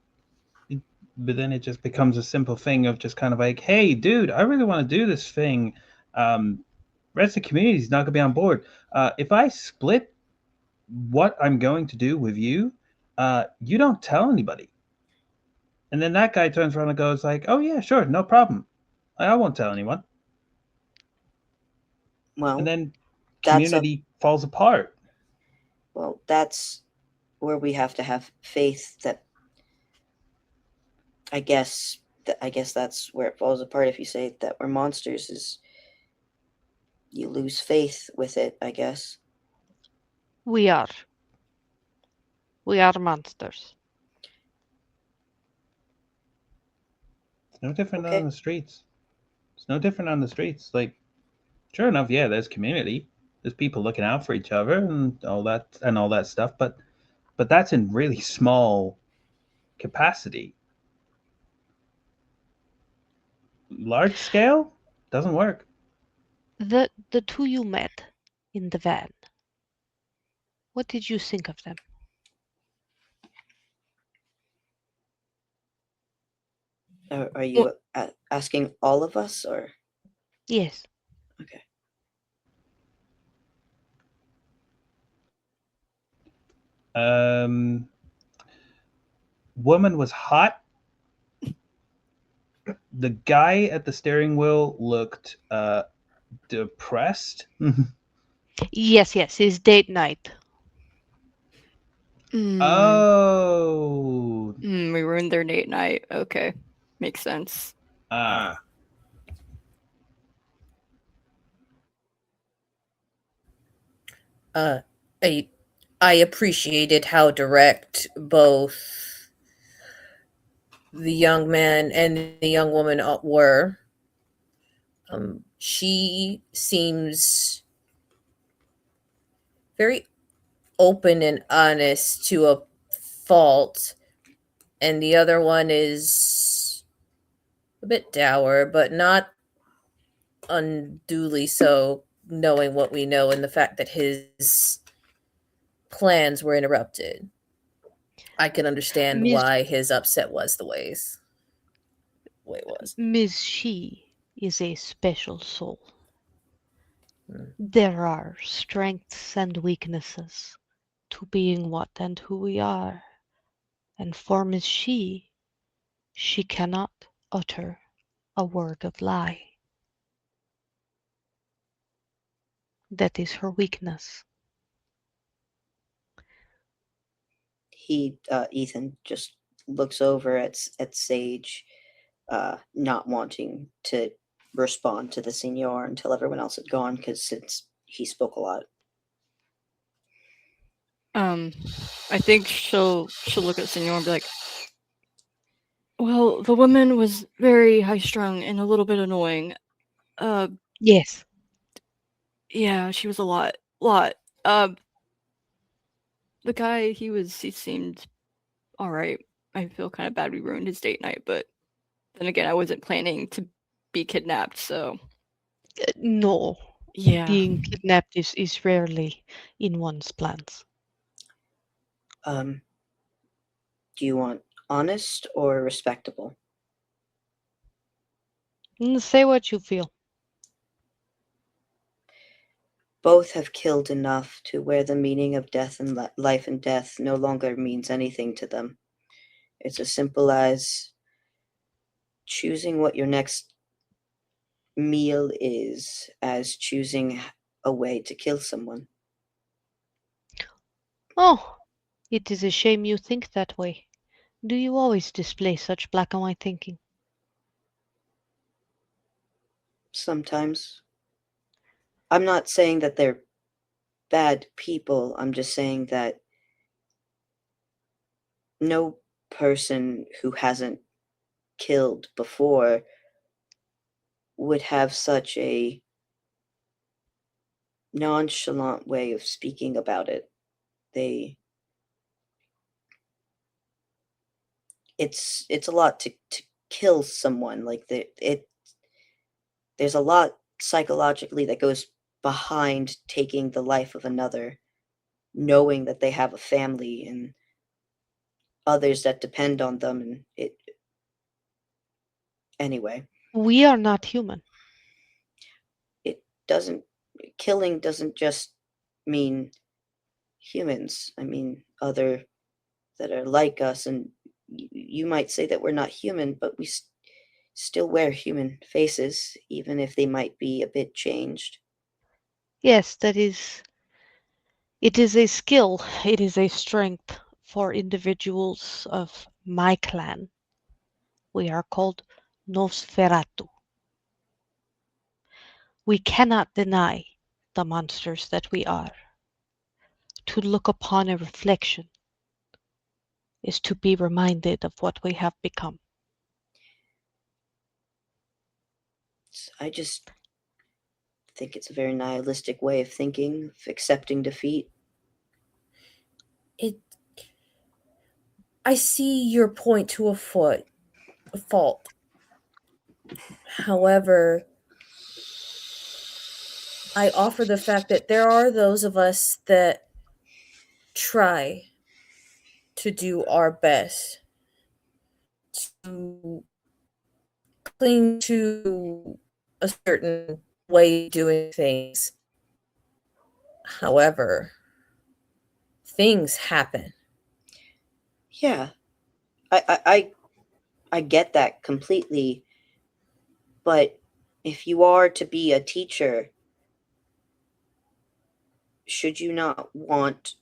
it just becomes a simple thing of just kind of like, hey, dude, I really want to do this thing. Rest of the community is not gonna be on board. If I split what I'm going to do with you, you don't tell anybody. And then that guy turns around and goes like, "Oh yeah, sure, no problem. I won't tell anyone." And Well, then that's up. community falls apart. Well, that's where we have to have faith that I guess that's where it falls apart. If you say that we're monsters, is you lose faith with it, I guess. We are. We are monsters. It's no different than on Okay. the streets. It's no different on the streets. Like, sure enough, yeah, there's community. There's people looking out for each other and all that stuff, but that's in really small capacity. Large scale doesn't work. The two you met in the van. What did you think of them? Are you asking all of us, or Yes. okay? Um, Woman was hot. The guy at the steering wheel looked depressed. Yes, yes, it's date night. Oh, We ruined their date night. Okay. Makes sense. ah, I I appreciated how direct both the young man and the young woman were. She seems very open and honest to a fault, and the other one is a bit dour, but not unduly so, knowing what we know and the fact that his plans were interrupted. I can understand Miss why his upset was the way it was. Miss She is a special soul. Mm. There are strengths and weaknesses to being what and who we are, and for Miss she cannot utter a word of lie. That is her weakness. Ethan just looks over at Sage, not wanting to respond to the senior until everyone else had gone, because since he spoke a lot. I think she'll look at Senor and be like, "Well, the woman was very high strung and a little bit annoying. Uh, Yes, yeah, she was a lot. Uh, the guy, he seemed all right. I feel kind of bad we ruined his date night, but then again, I wasn't planning to be kidnapped, so no. yeah. Being kidnapped is rarely in one's plans. Do you want honest or respectable? Say what you feel. Both have killed enough to where the meaning of death and life and death no longer means anything to them. It's as simple as choosing what your next meal is as choosing a way to kill someone. Oh, it is a shame you think that way. Do you always display such black and white thinking? Sometimes. I'm not saying that they're bad people. I'm just saying that no person who hasn't killed before would have such a nonchalant way of speaking about it. They it's a lot to kill someone. Like there's a lot psychologically that goes behind taking the life of another, knowing that they have a family and others that depend on them, and it anyway. We are not human. It doesn't Killing doesn't just mean humans. I mean other that are like us, and you might say that we're not human, but we still wear human faces, even if they might be a bit changed. Yes, it is a skill, it is a strength for individuals of my clan. We are called Nosferatu. We cannot deny the monsters that we are. To look upon a reflection is to be reminded of what we have become. I just think it's a very nihilistic way of thinking, of accepting defeat. It. I see your point to a fault. However, I offer the fact that there are those of us that try to do our best to cling to a certain way of doing things. However, things happen. Yeah, I get that completely, but if you are to be a teacher, should you not want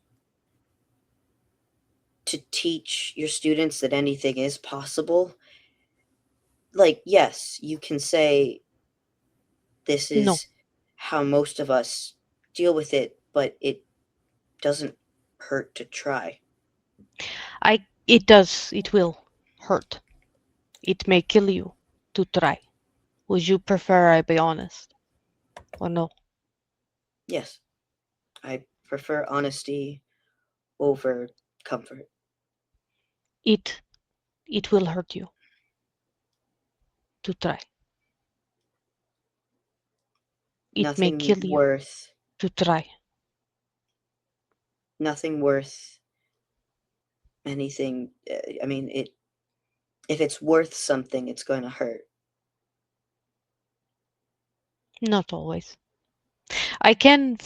to teach your students that anything is possible? Like, yes, you can say this No, is how most of us deal with it, but it doesn't hurt to try. it will hurt. It may kill you to try. Would you prefer I be honest? Or no? Yes, I prefer honesty over comfort. It it will hurt you to try. It may Nothing kill you worth, to try. nothing worth anything. I mean, if it's worth something, it's going to hurt. Not always. I can,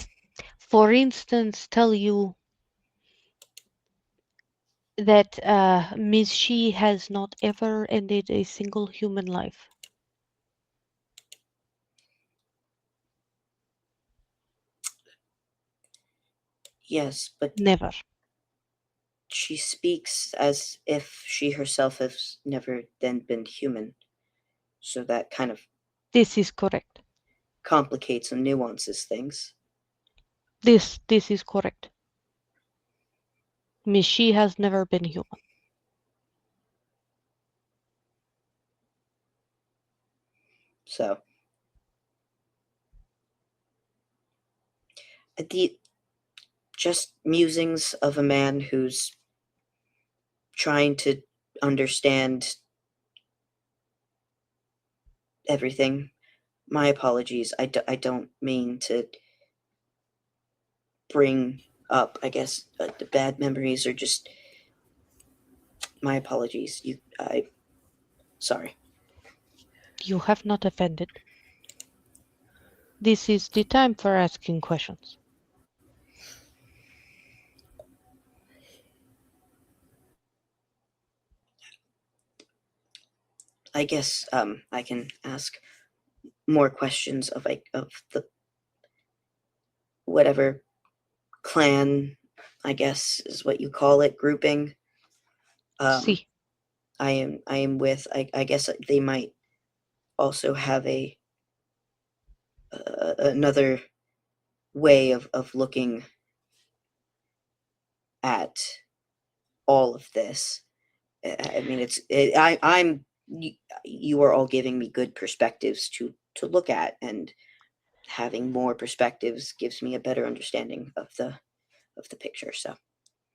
for instance, tell you that Miss She has not ever ended a single human life. Yes, but Never. she speaks as if she herself has never then been human. So that kind of This is correct. complicates and nuances things. This is correct. Miss She has never been human. So the just musings of a man who's trying to understand everything. My apologies. I don't mean to bring up, I guess, the bad memories or just my apologies. Sorry. You have not offended. This is the time for asking questions. I guess I can ask more questions of the whatever clan, I guess is what you call it, grouping. See, I am with. I guess they might also have a another way of looking at all of this. I mean, I'm you are all giving me good perspectives to look at, and having more perspectives gives me a better understanding of the picture. So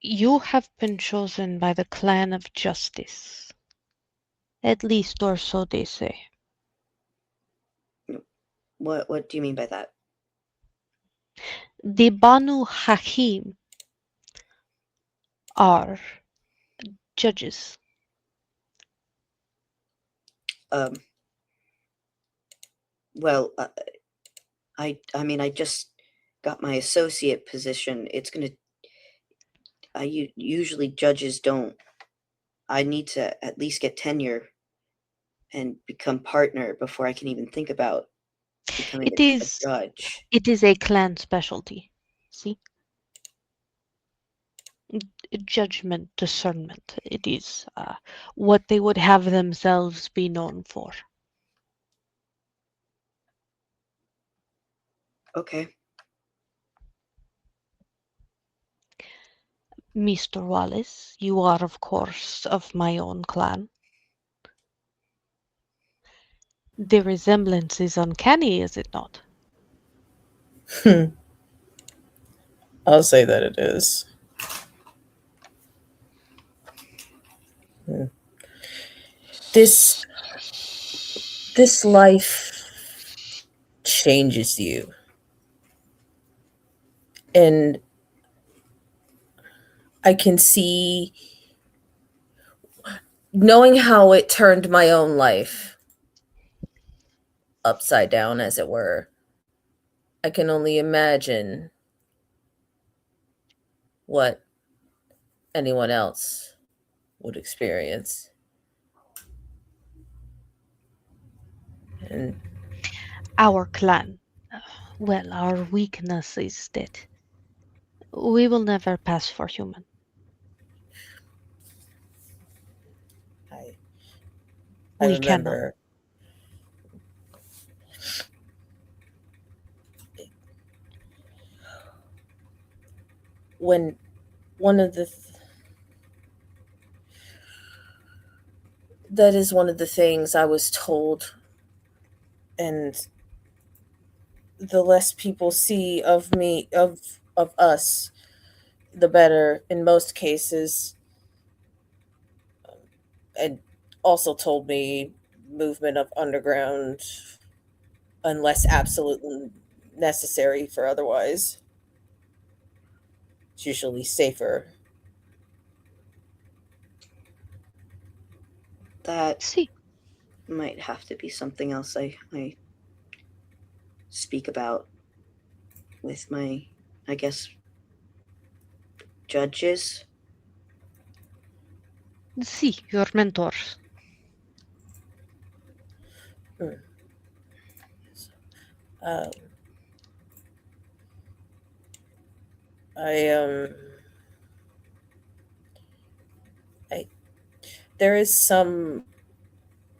you have been chosen by the clan of justice. At least, or so they say. what do you mean by that? The Banu Hakim are judges. Um, well, I mean, I just got my associate position. It's gonna. Usually judges don't. I need to at least get tenure and become partner before I can even think about becoming It a is judge. it is a clan specialty. See? Judgment, discernment. It is what they would have themselves be known for. Okay. Mr. Wallace, you are, of course, of my own clan. The resemblance is uncanny, is it not? I'll say that it is. This this life changes you. And I can see, knowing how it turned my own life upside down, as it were, I can only imagine what anyone else would experience. And Our clan, well, our weakness is that we will never pass for human. I We cannot. remember when one of That is one of the things I was told, and the less people see of me, of us, the better in most cases. And also told me movement of underground unless absolutely necessary for otherwise. It's usually safer. That See, might have to be something else I speak about with my, I guess, judges. see your mentors. Hmm. Um, I I there is some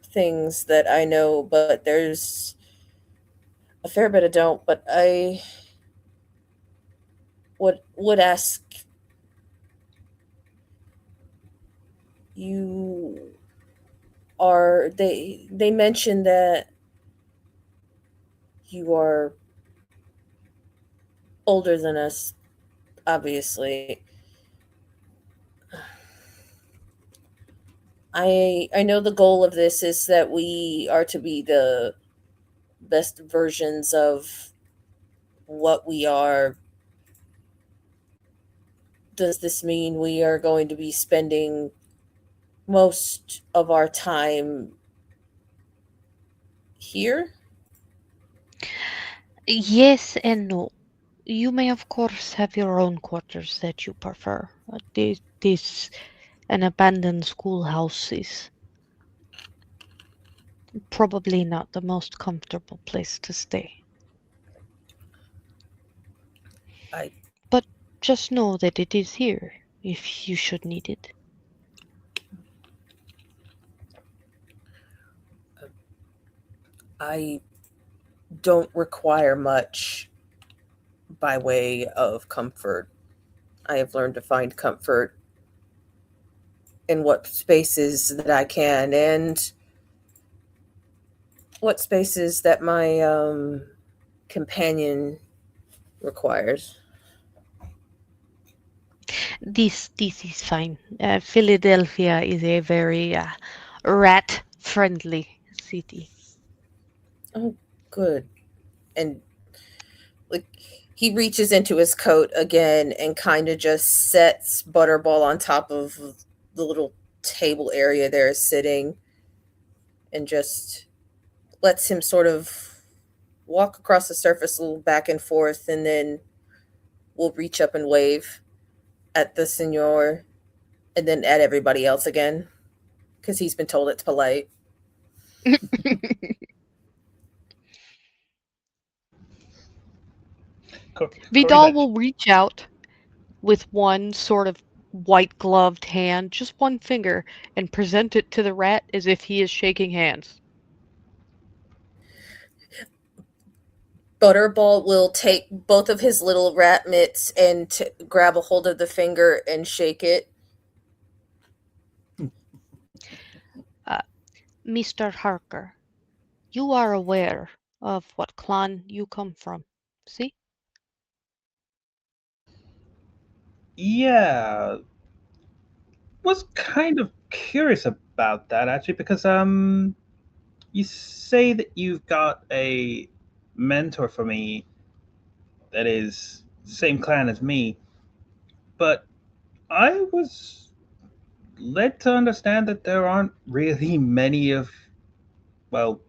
things that I know, but there's a fair bit I don't. But I would ask you, are they mentioned that you are older than us, obviously. I know the goal of this is that we are to be the best versions of what we are. Does this mean we are going to be spending most of our time here? Yes and no. You may, of course, have your own quarters that you prefer. This an abandoned schoolhouse is probably not the most comfortable place to stay. I But just know that it is here if you should need it. I don't require much by way of comfort. I have learned to find comfort in what spaces that I can, and what spaces that my companion requires. This is fine. Philadelphia is a very rat friendly city. Oh, good. And like he reaches into his coat again and kind of just sets Butterball on top of the little table area they're sitting, and just lets him sort of walk across the surface a little back and forth, and then we'll reach up and wave at the senor and then at everybody else again because he's been told it's polite. Corey's Vidal actually will reach out with one sort of white gloved hand, just one finger, and present it to the rat as if he is shaking hands. Butterball will take both of his little rat mitts and grab a hold of the finger and shake it. Uh, Mr. Harker, you are aware of what clan you come from, see? yeah, was kind of curious about that actually because you say that you've got a mentor for me that is same clan as me, but I was led to understand that there aren't really many of, well,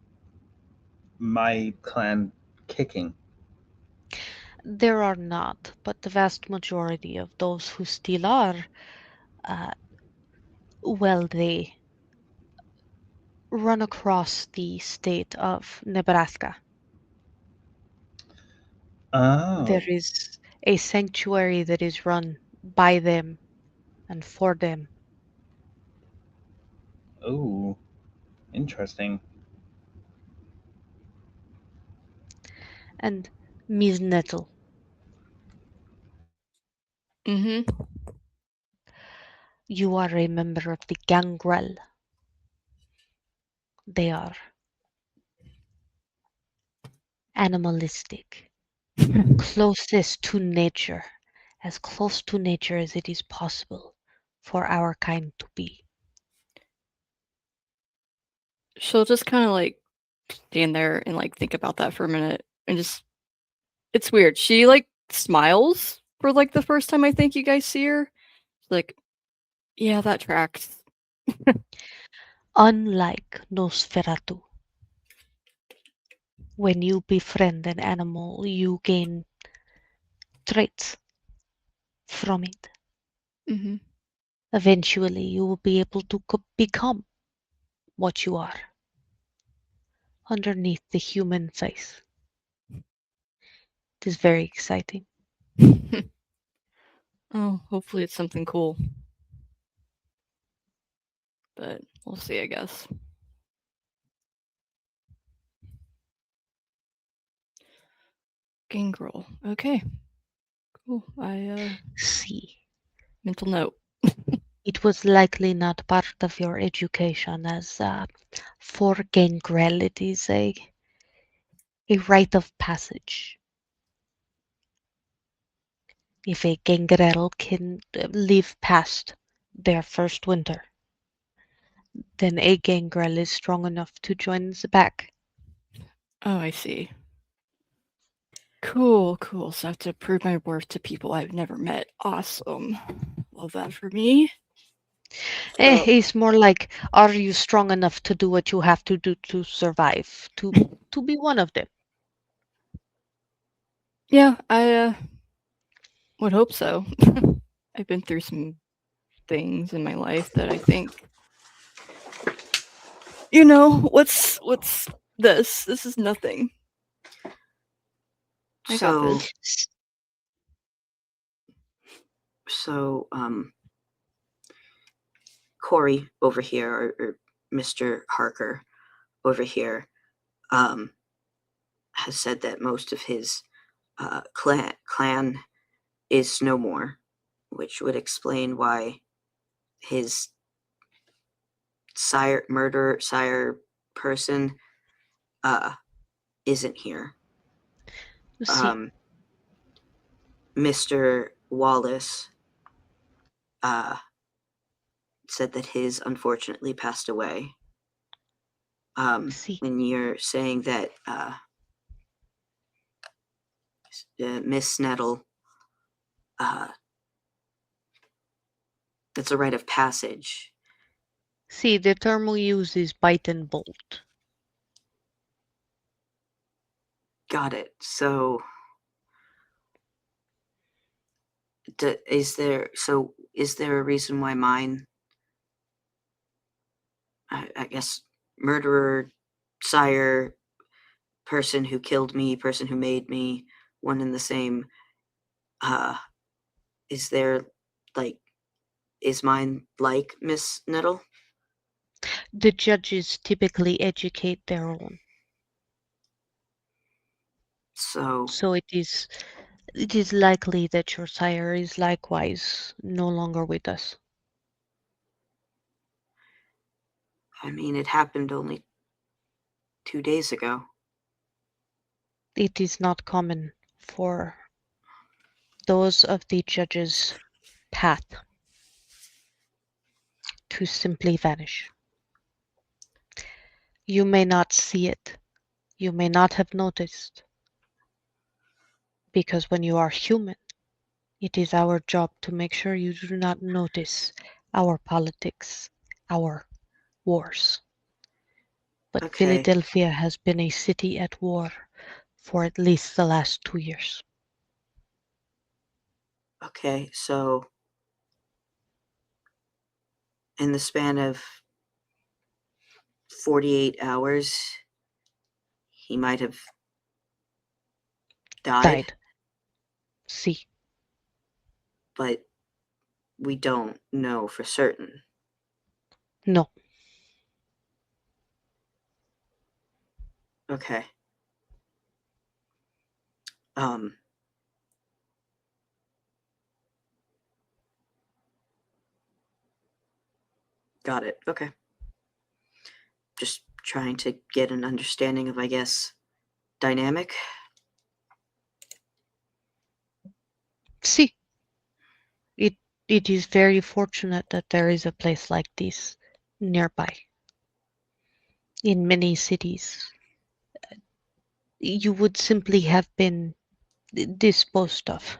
my clan kicking. There are not, but the vast majority of those who still are, uh, well, they run across the state of Nebraska. There Oh, is a sanctuary that is run by them and for them. oh, interesting. And Ms. Nettle, Mhm. you are a member of the gangrel. They are animalistic, closest to nature, as close to nature as it is possible for our kind to be. She'll just kind of like stand there and like think about that for a minute and just it's weird. She like smiles for like the first time I think you guys see her. Like, yeah, that tracks. Unlike Nosferatu, when you befriend an animal, you gain traits from it. Mm-hmm. Eventually, you will be able to become what you are underneath the human face. It is very exciting. Oh, hopefully it's something cool. But we'll see, I guess. Gangrel. Okay. Cool. See, Mental note. it was likely not part of your education as for gangrel it is a rite of passage. If a gangrel can live past their first winter, then a gangrel is strong enough to join the pack. Oh, I see. Cool, cool. So I have to prove my worth to people I've never met. Awesome. Love that for me. So, It's more like, are you strong enough to do what you have to do to survive? To be one of them. yeah, I would hope so. I've been through some things in my life that I think what's this? This is nothing. I got So, this. so Corey over here, or Mr. Harker over here, has said that most of his clan is no more, which would explain why his sire person isn't here. See, Mr. Wallace said that his unfortunately passed away. see, When you're saying that Miss Nettle, that's a rite of passage. see, the term we use is bite and bolt. Got it. So, is there a reason why mine? I guess murderer, sire, person who killed me, person who made me, one and the same. Is there like is mine like Miss Nettle? The judges typically educate their own. So, So it is likely that your sire is likewise no longer with us. I mean, it happened only 2 days ago. It is not common for those of the judge's path to simply vanish. You may not see it. You may not have noticed. Because when you are human, it is our job to make sure you do not notice our politics, our wars. But Okay. Philadelphia has been a city at war for at least the last 2 years. Okay. So, in the span of 48 hours, he might have died, See, but we don't know for certain. no, Okay. Got it. Okay. Just trying to get an understanding of, I guess, dynamic. See, it is very fortunate that there is a place like this nearby. In many cities, you would simply have been disposed of.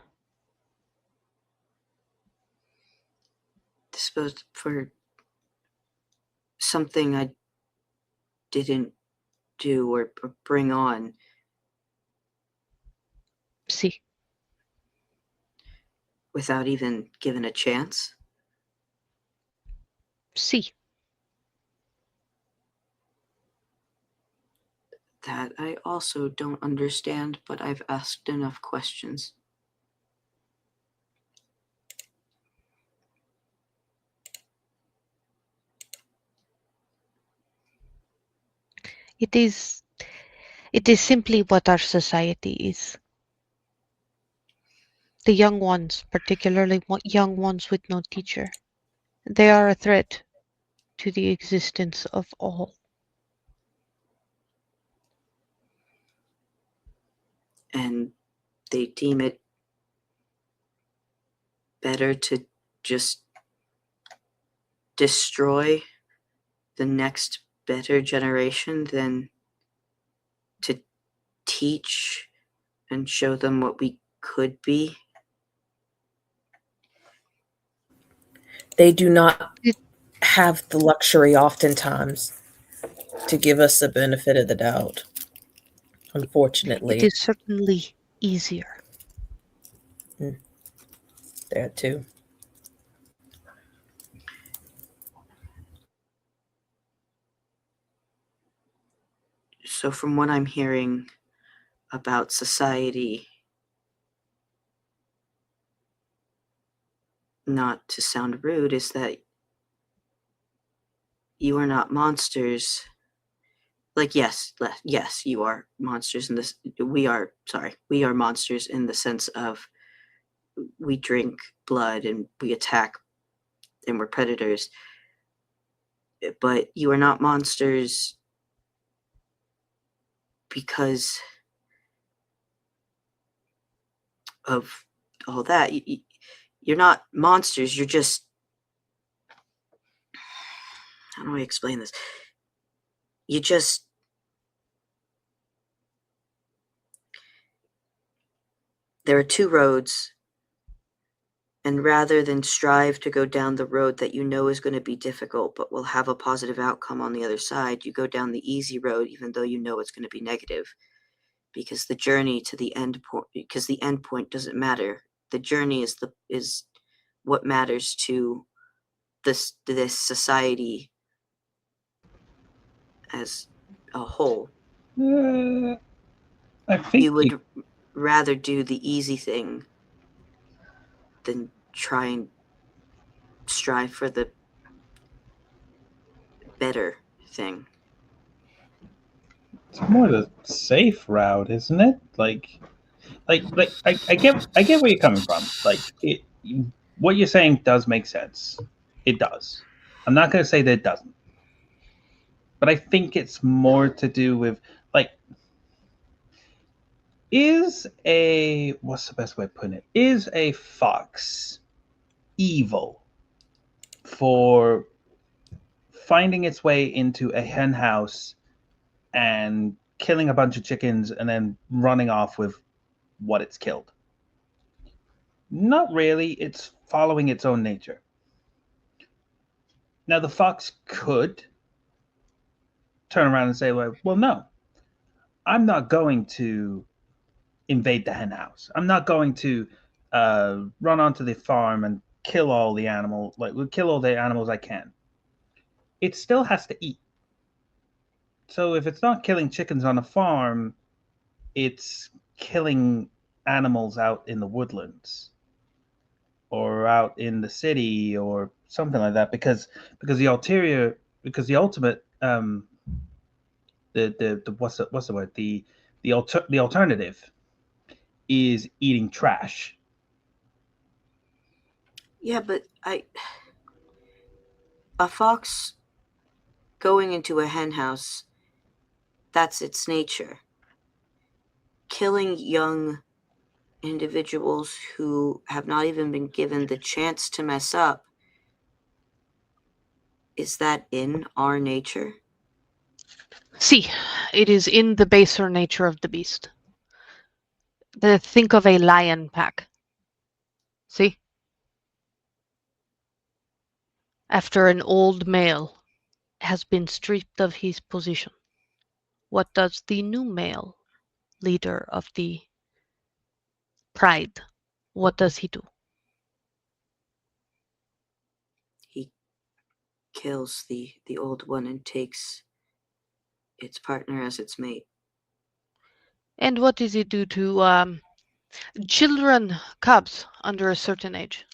Disposed for something I didn't do or bring on. See, Without even given a chance. see. That I also don't understand, but I've asked enough questions. It is simply what our society is. The young ones, particularly young ones with no teacher, they are a threat to the existence of all. And they deem it better to just destroy the next better generation than to teach and show them what we could be. They do not It- have the luxury oftentimes to give us the benefit of the doubt, It unfortunately. is certainly easier. There too. So, from what I'm hearing about society, not to sound rude, is that you are not monsters. Like, yes, you are monsters in this. We are monsters in the sense of we drink blood and we attack and we're predators. But you are not monsters because of all that. You're not monsters. You're just. How do I explain this? You just. There are two roads, and rather than strive to go down the road that you know is going to be difficult but will have a positive outcome on the other side, you go down the easy road even though you know it's going to be negative. Because the journey to the end point, because the end point doesn't matter. The journey is what matters to this society as a whole. I think You would rather do the easy thing than try and strive for the better thing. it's more the safe route, isn't it? I get where you're coming from. What you're saying does make sense. It does. I'm not going to say that it doesn't, but I think it's more to do with like, is a what's the best way of putting it? Is a fox evil for finding its way into a hen house and killing a bunch of chickens and then running off with what it's killed? Not really. It's following its own nature. Now, the fox could turn around and say, well, no, I'm not going to invade the hen house. I'm not going to run onto the farm and kill all the animals, kill all the animals I can. It still has to eat. So if it's not killing chickens on a farm, it's killing animals out in the woodlands or out in the city or something like that, because the ultimate the what's the word, the alternative is eating trash. Yeah, but a fox going into a hen house That's its nature. Killing young individuals who have not even been given the chance to mess up, is that in our nature? See, it is in the baser nature of the beast. Think of a lion pack. See? After an old male has been stripped of his position, what does the new male, leader of the pride, what does he do? He kills the old one and takes its partner as its mate. And what does he do to children, cubs under a certain age?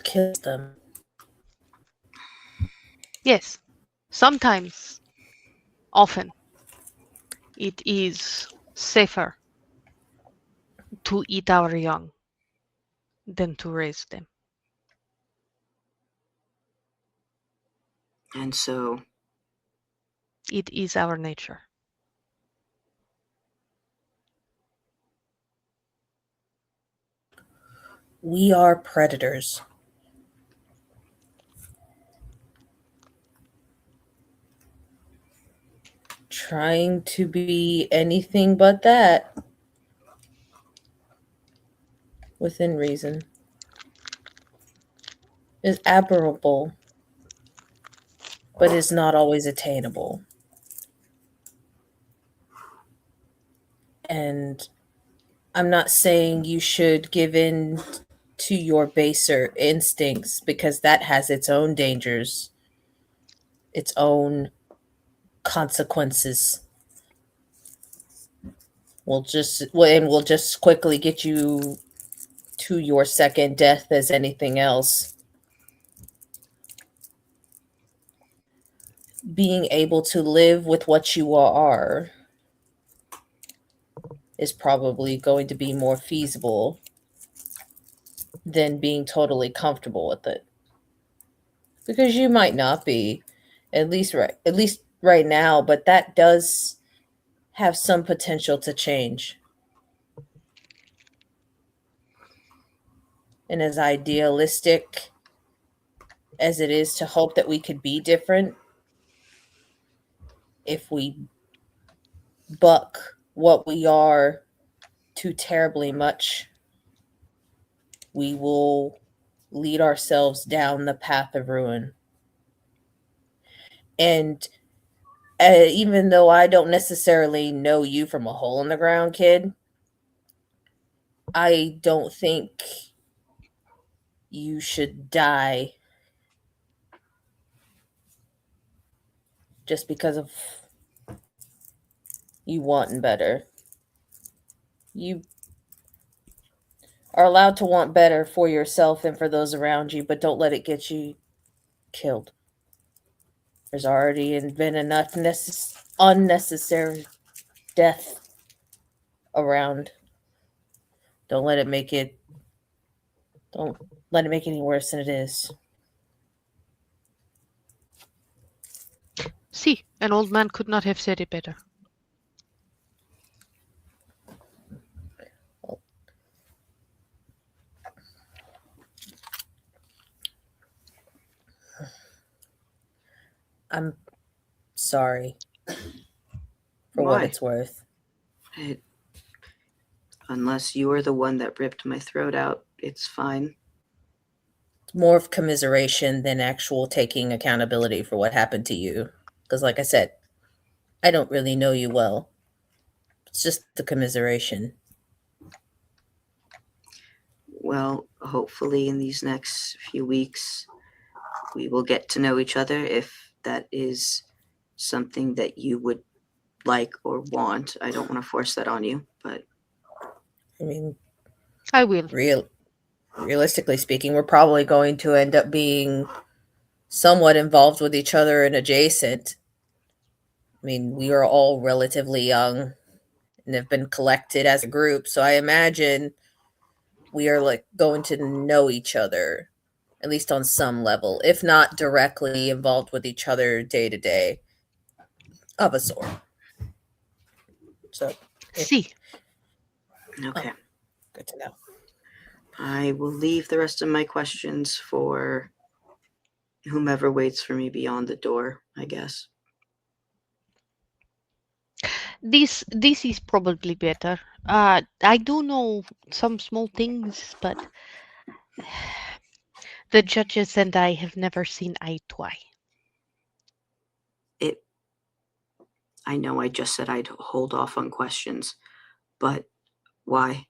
Kills them. Yes, sometimes, often, it is safer to eat our young than to raise them. And so It is our nature. We are predators. Trying to be anything but that. Within reason. Is admirable, but is not always attainable. And I'm not saying you should give in to your baser instincts, because that has its own dangers, its own consequences. We'll just quickly get you to your second death as anything else. Being able to live with what you are is probably going to be more feasible than being totally comfortable with it. Because you might not be, at least right now, but that does have some potential to change. And as idealistic as it is to hope that we could be different, if we buck what we are too terribly much, we will lead ourselves down the path of ruin. And even though I don't necessarily know you from a hole in the ground, kid, I don't think you should die just because of you wanting better. You are allowed to want better for yourself and for those around you, but don't let it get you killed. There's already been enough unnecessary death around. Don't let it make it any worse than it is. See, an old man could not have said it better. I'm sorry for Why? what it's worth. Unless you are the one that ripped my throat out, it's fine. It's more of commiseration than actual taking accountability for what happened to you. Because, like I said, I don't really know you well. It's just the commiseration. Well, hopefully in these next few weeks, we will get to know each other if that is something that you would like or want. I don't want to force that on you, but I mean, I will. realistically speaking, we're probably going to end up being somewhat involved with each other and adjacent. I mean, we are all relatively young and have been collected as a group, so I imagine we are like going to know each other, at least on some level, if not directly involved with each other day to day of a sort. So, if, See, Okay. good to know. I will leave the rest of my questions for whomever waits for me beyond the door, I guess. this is probably better. I do know some small things, but the judges and I have never seen eye to eye. It. I know I just said I'd hold off on questions, but why?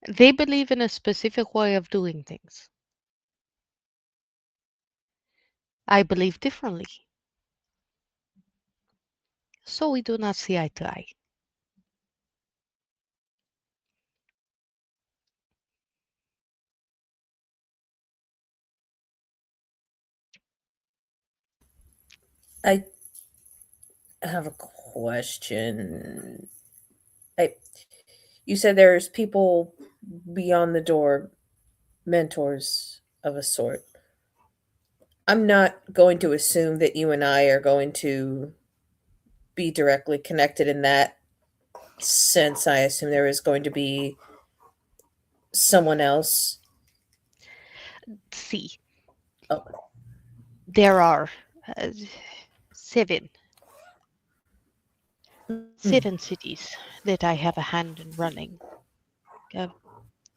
They believe in a specific way of doing things. I believe differently, so we do not see eye to eye. I have a question. I, you said there's people beyond the door, mentors of a sort. I'm not going to assume that you and I are going to be directly connected in that sense. I assume there is going to be someone else. See, Oh, there are seven cities that I have a hand in running, uh,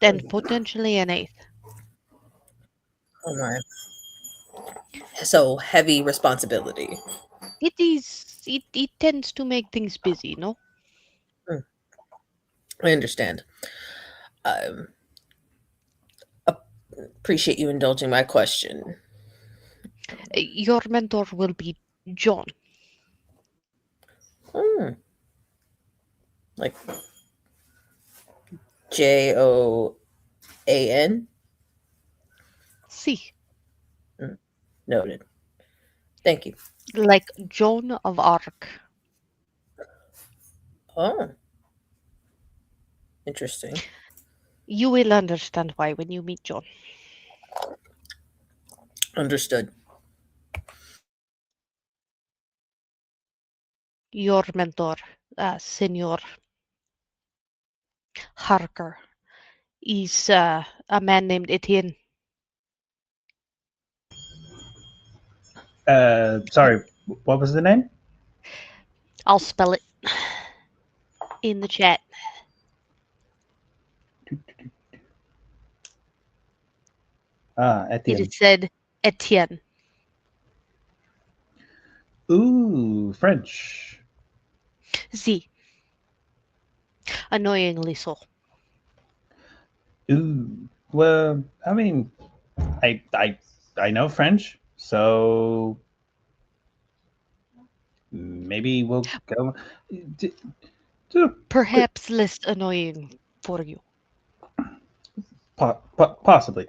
and potentially an eighth. oh my. So heavy responsibility. It tends to make things busy, no? I understand. Um, appreciate you indulging my question. Your mentor will be John. Hmm. Like Joan? See, Noted. Thank you. like Joan of Arc. Oh, interesting. You will understand why when you meet John. Understood. Your mentor, Senor Harker, is a man named Etienne. Sorry, what was the name? I'll spell it in the chat. It Etienne. is said Etienne. Ooh, French. See, annoyingly so. Ooh, well, I mean, I I I know French, so maybe we'll go. D- Quick, Perhaps less annoying for you. possibly.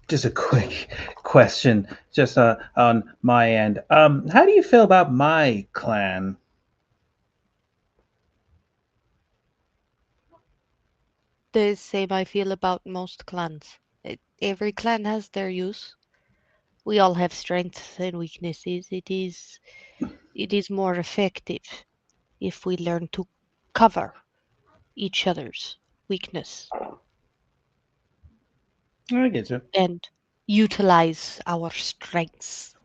Just a quick question, just on my end. How do you feel about my clan? The same I feel about most clans. Every clan has their use. We all have strengths and weaknesses. It is more effective if we learn to cover each other's weakness I get you. and utilize our strengths.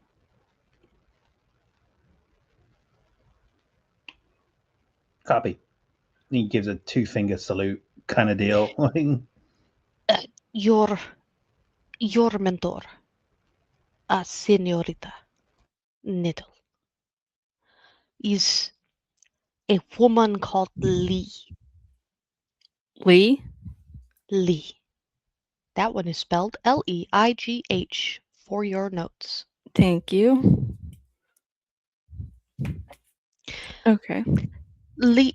Copy. He gives a two-finger salute kind of deal. Uh, your your mentor, Senorita Nettle, is a woman called Lee. Lee? Lee. That one is spelled Leigh for your notes. Thank you. Okay. Lee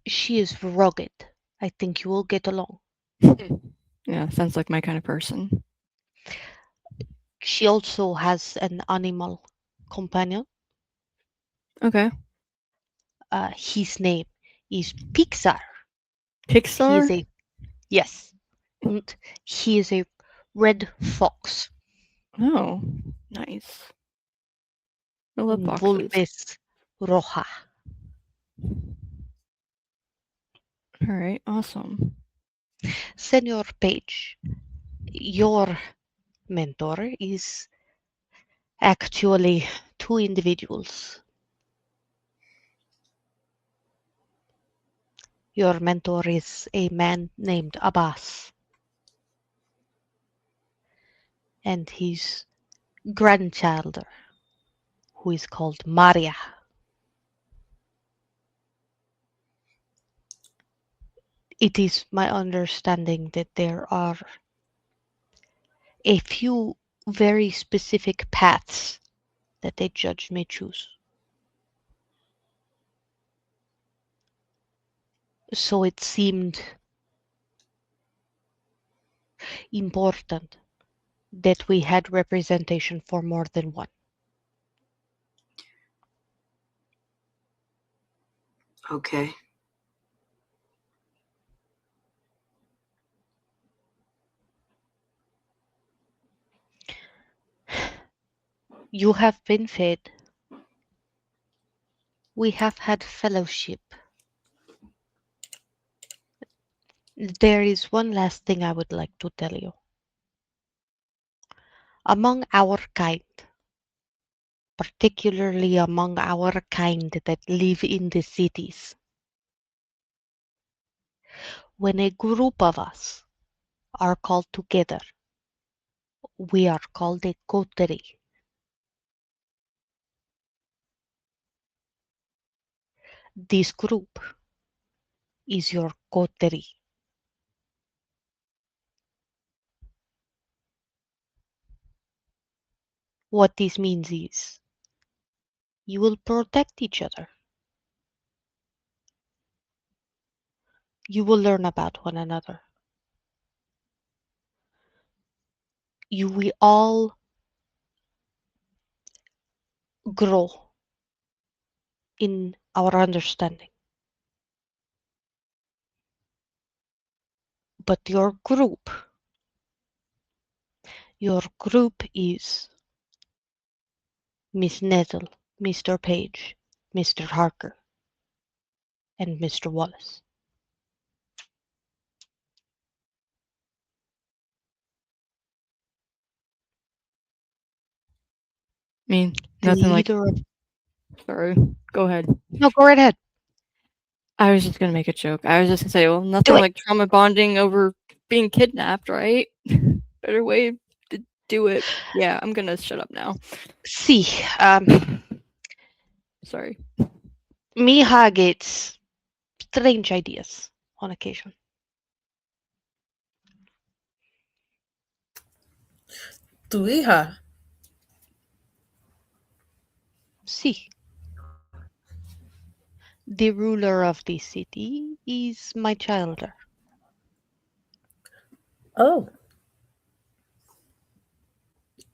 she is rugged. I think you will get along. Yeah, sounds like my kind of person. She also has an animal companion. Okay. His name is Pixar. He Pixar? is a yes, and he is a red fox. Oh, nice. I love foxes. Vulpes roja. All right, awesome. Senor Page, your mentor is actually two individuals. Your mentor is a man named Abbas, and his grandchild, who is called Maria. It is my understanding that there are a few very specific paths that a judge may choose. So it seemed important that we had representation for more than one. Okay. You have been fed. We have had fellowship. There is one last thing I would like to tell you. Among our kind, particularly among our kind that live in the cities, when a group of us are called together, we are called a coterie. This group is your coterie. What this means is you will protect each other. You will learn about one another. We all grow in our understanding. But your group is Miss Nettle, Mr. Page, Mr. Harker, and Mr. Wallace. I mean, The nothing like. leader of Sorry, go ahead. No, go right ahead. I was just gonna make a joke. I was just gonna say, well, Do nothing it. like trauma bonding over being kidnapped, right? Better way to do it. Yeah, I'm gonna shut up now. See, Sorry. Miha gets strange ideas on occasion. Tu hija. See, the ruler of this city is my child. Oh,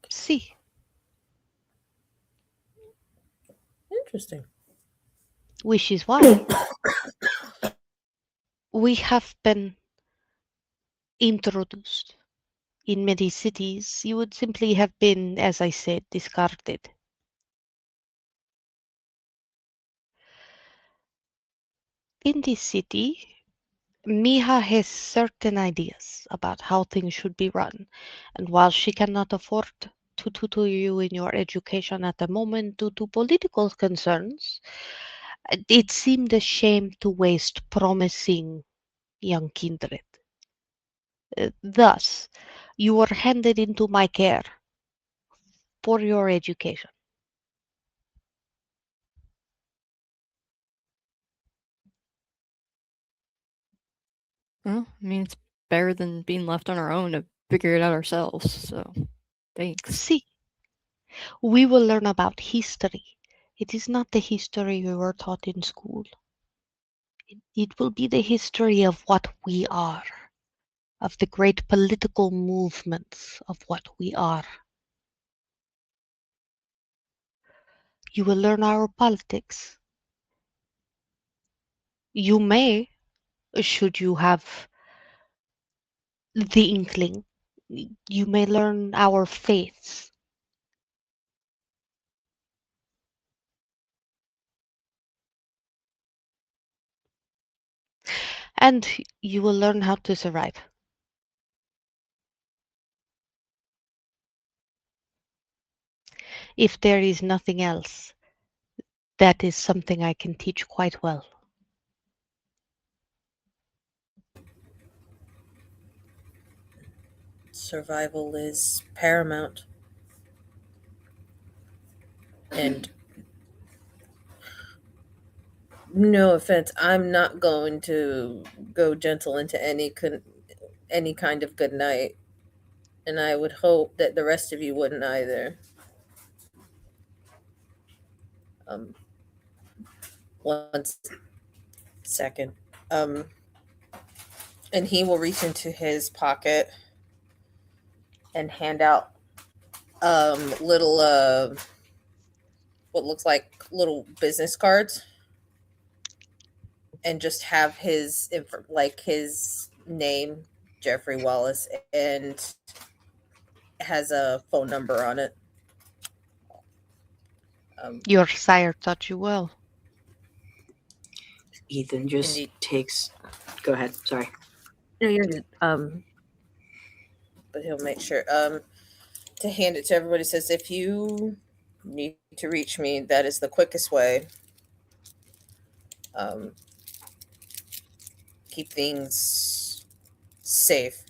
See, interesting. which is why we have been introduced. In many cities, you would simply have been, as I said, discarded. In this city, Miha has certain ideas about how things should be run, and while she cannot afford to tutor you in your education at the moment due to political concerns, it seemed a shame to waste promising young kindred. Thus, you were handed into my care for your education. Well, I mean, it's better than being left on our own to figure it out ourselves. So, thanks. See, we will learn about history. It is not the history we were taught in school. It will be the history of what we are, of the great political movements of what we are. You will learn our politics. You may, should you have the inkling, you may learn our faiths. And you will learn how to survive. If there is nothing else, that is something I can teach quite well. Survival is paramount. And no offense, I'm not going to go gentle into any kind of good night, and I would hope that the rest of you wouldn't either. Um, one second. And he will reach into his pocket and hand out little what looks like little business cards, and just have his name, Jeffrey Wallace, and has a phone number on it. Your sire taught you well. Ethan just Indeed. takes. Go ahead. Sorry. No, you're good. But he'll make sure to hand it to everybody. Says, if you need to reach me, that is the quickest way. Keep things safe.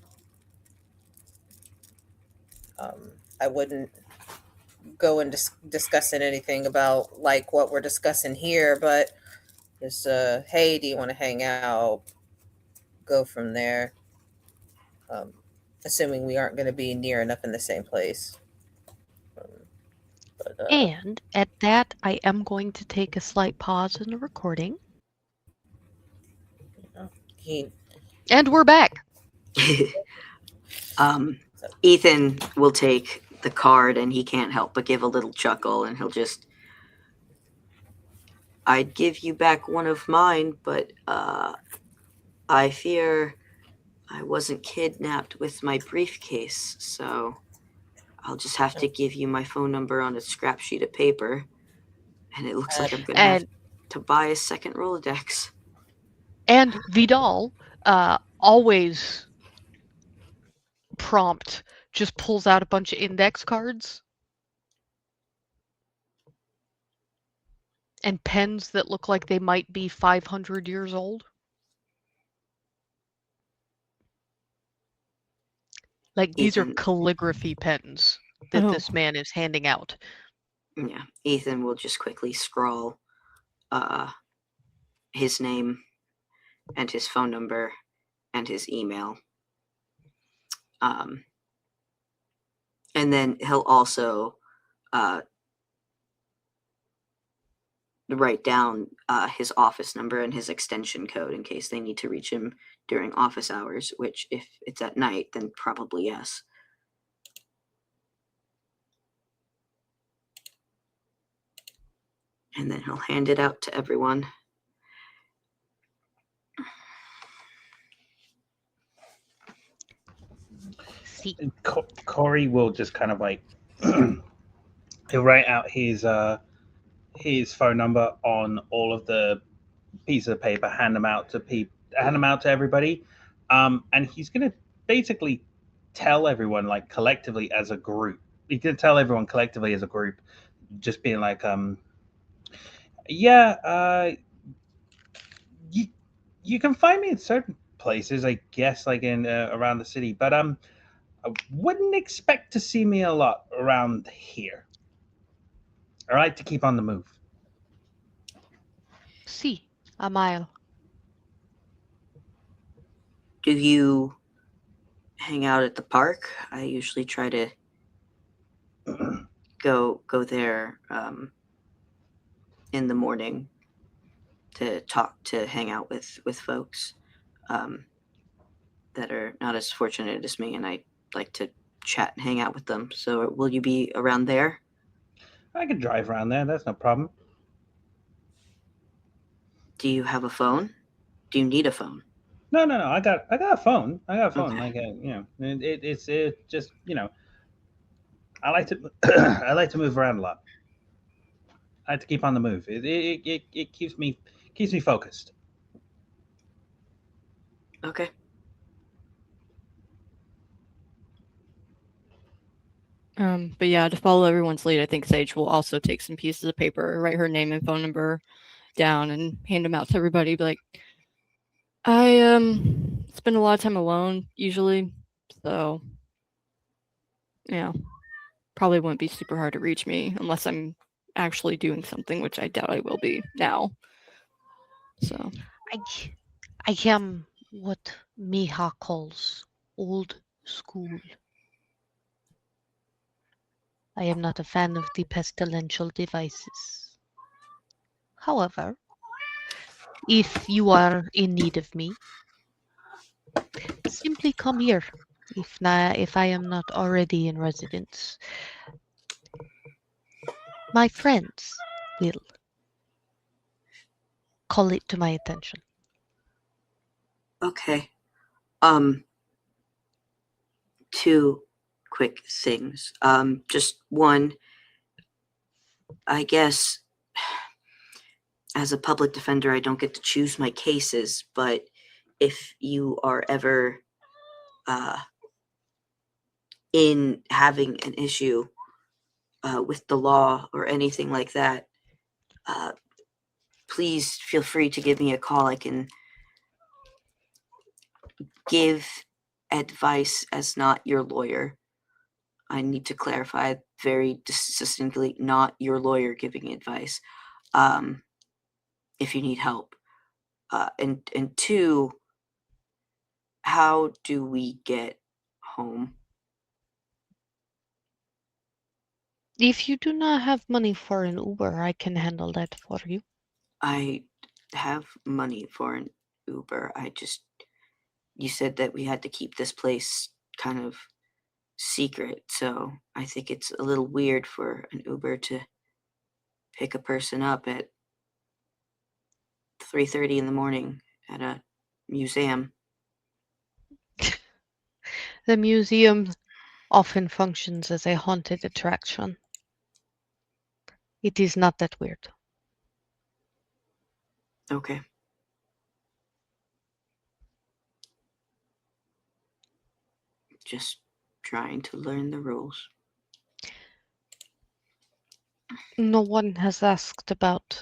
I wouldn't go and discussing anything about like what we're discussing here, but just hey, do you want to hang out? Go from there. Assuming we aren't going to be near enough in the same place. And at that, I am going to take a slight pause in the recording. And we're back. Ethan will take the card, and he can't help but give a little chuckle, and he'll just, I'd give you back one of mine, but I fear I wasn't kidnapped with my briefcase, so I'll just have to give you my phone number on a scrap sheet of paper, and it looks like I'm going to have to buy a second Rolodex. And Vidal, always prompt, just pulls out a bunch of index cards and pens that look like they might be 500 years old. Like, these are calligraphy pens that this man is handing out. Yeah, Ethan will just quickly scrawl his name and his phone number and his email. And then he'll also write down his office number and his extension code in case they need to reach him during office hours, which if it's at night, then probably yes. And then he'll hand it out to everyone. Corey will just kind of like he'll write out his phone number on all of the pieces of paper, hand them out to everybody, and he's gonna basically tell everyone like collectively as a group. He's gonna tell everyone collectively as a group, just being like, you can find me in certain places, I guess, like in around the city, but I wouldn't expect to see me a lot around here. I like to keep on the move. See, a mile. Do you hang out at the park? I usually try to go there in the morning to hang out with folks that are not as fortunate as me, and I like to chat and hang out with them. So will you be around there? I can drive around there. That's no problem. Do you have a phone? Do you need a phone? No, no, no. I got a phone. I got a phone. Okay. Like it's just I like to I like to move around a lot. I like to keep on the move. It keeps me focused. Okay. But yeah, to follow everyone's lead, I think Sage will also take some pieces of paper, write her name and phone number down, and hand them out to everybody. Be like, I spend a lot of time alone usually, so yeah, probably wouldn't be super hard to reach me unless I'm actually doing something, which I doubt I will be now. So I am what Miha calls old school. I am not a fan of the pestilential devices. However, if you are in need of me, simply come here. If I am not already in residence, my friends will call it to my attention. Okay. Two quick things. Just one, I guess as a public defender, I don't get to choose my cases, but if you are ever in having an issue with the law or anything like that, please feel free to give me a call. I can give advice as not your lawyer. I need to clarify very distinctly, not your lawyer giving advice. If you need help. And two, how do we get home? If you do not have money for an Uber, I can handle that for you. I have money for an Uber. You said that we had to keep this place kind of secret, so I think it's a little weird for an Uber to pick a person up at 3:30 in the morning at a museum. The museum often functions as a haunted attraction. It is not that weird. Okay. Just trying to learn the rules. No one has asked about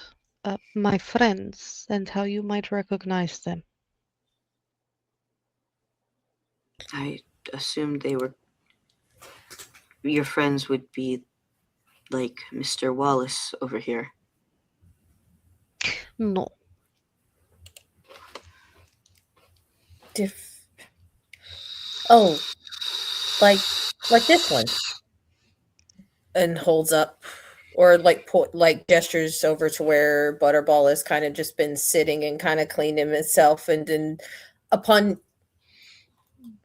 my friends and how you might recognize them. I assumed your friends would be like Mr. Wallace over here. No. Oh, like this one, and holds up, or like gestures over to where Butterball has kind of just been sitting and kind of cleaned himself, and then upon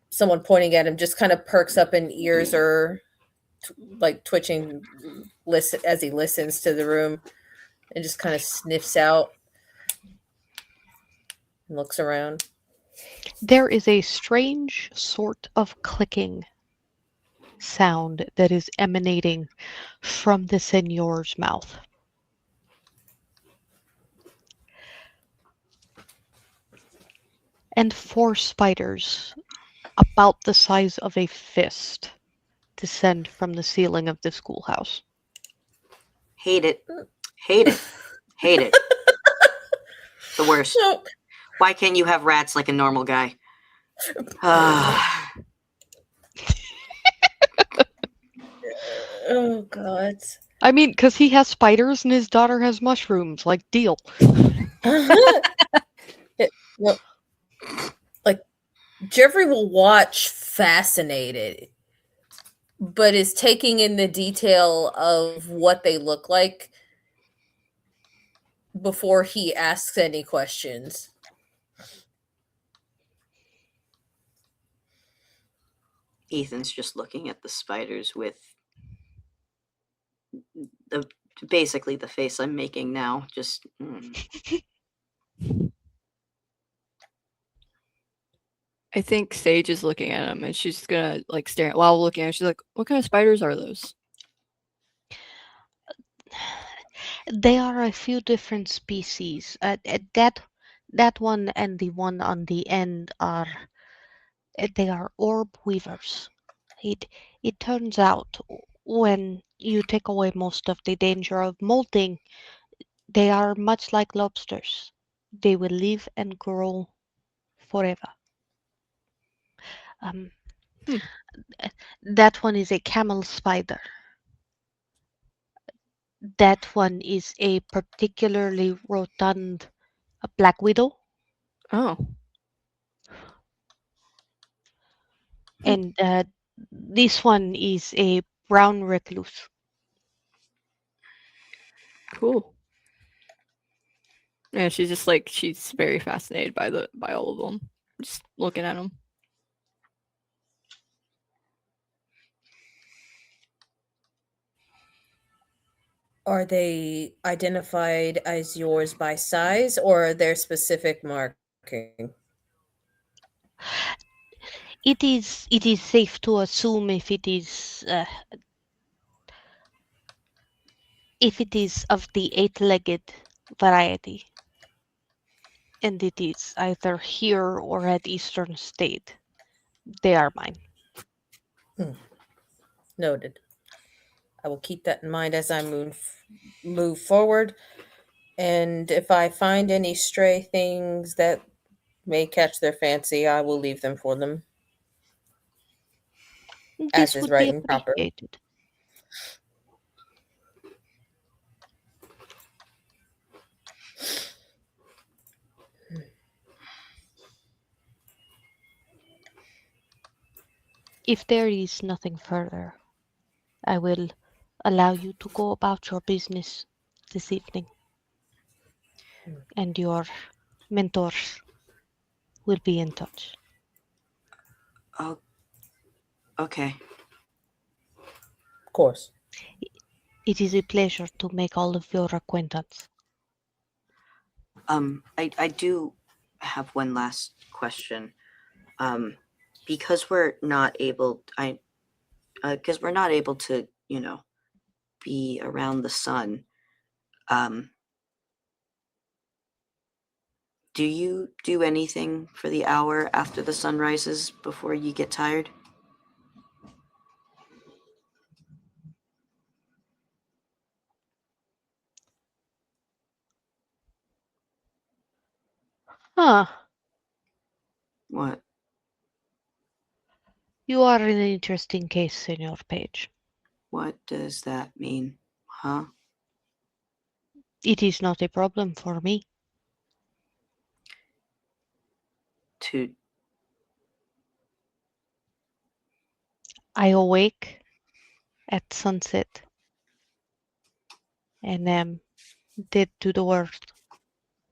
someone pointing at him, just kind of perks up, and ears are like twitching, listen as he listens to the room, and just kind of sniffs out and looks around. There is a strange sort of clicking sound that is emanating from the senor's mouth. And 4 spiders, about the size of a fist, descend from the ceiling of the schoolhouse. Hate it. Hate it. Hate it. The worst. No. Why can't you have rats like a normal guy? Oh God. I mean, because he has spiders and his daughter has mushrooms. Like, deal. Well, like Jeffrey will watch fascinated, but is taking in the detail of what they look like before he asks any questions. Ethan's just looking at the spiders with basically the face I'm making now. Just I think Sage is looking at him, and she's gonna like stare while looking at him. She's like, "What kind of spiders are those?" There are a few different species. That one and the one on the end are they are orb weavers. It it turns out when you take away most of the danger of molting, they are much like lobsters. They will live and grow forever. Um, Hmm. that one is a camel spider. That one is a particularly rotund black widow, Oh, and this one is a brown recluse. cool. Yeah, she's just like she's very fascinated by all of them. Just looking at them. Are they identified as yours by size or their specific marking? It is safe to assume if it is of the eight-legged variety, and it is either here or at Eastern State, they are mine. Noted. I will keep that in mind as I move forward. And if I find any stray things that may catch their fancy, I will leave them for them, as This is would right be and proper. appreciated. If there is nothing further, I will allow you to go about your business this evening, and your mentors will be in touch. Oh, okay. Of course. It is a pleasure to make all of your acquaintance. I do have one last question. Because we're not able, because we're not able to, be around the sun. Do you do anything for the hour after the sun rises before you get tired? Ah, What? you are an interesting case, Senor Page. What does that mean? Huh? It is not a problem for me. To I awake at sunset and am dead to the world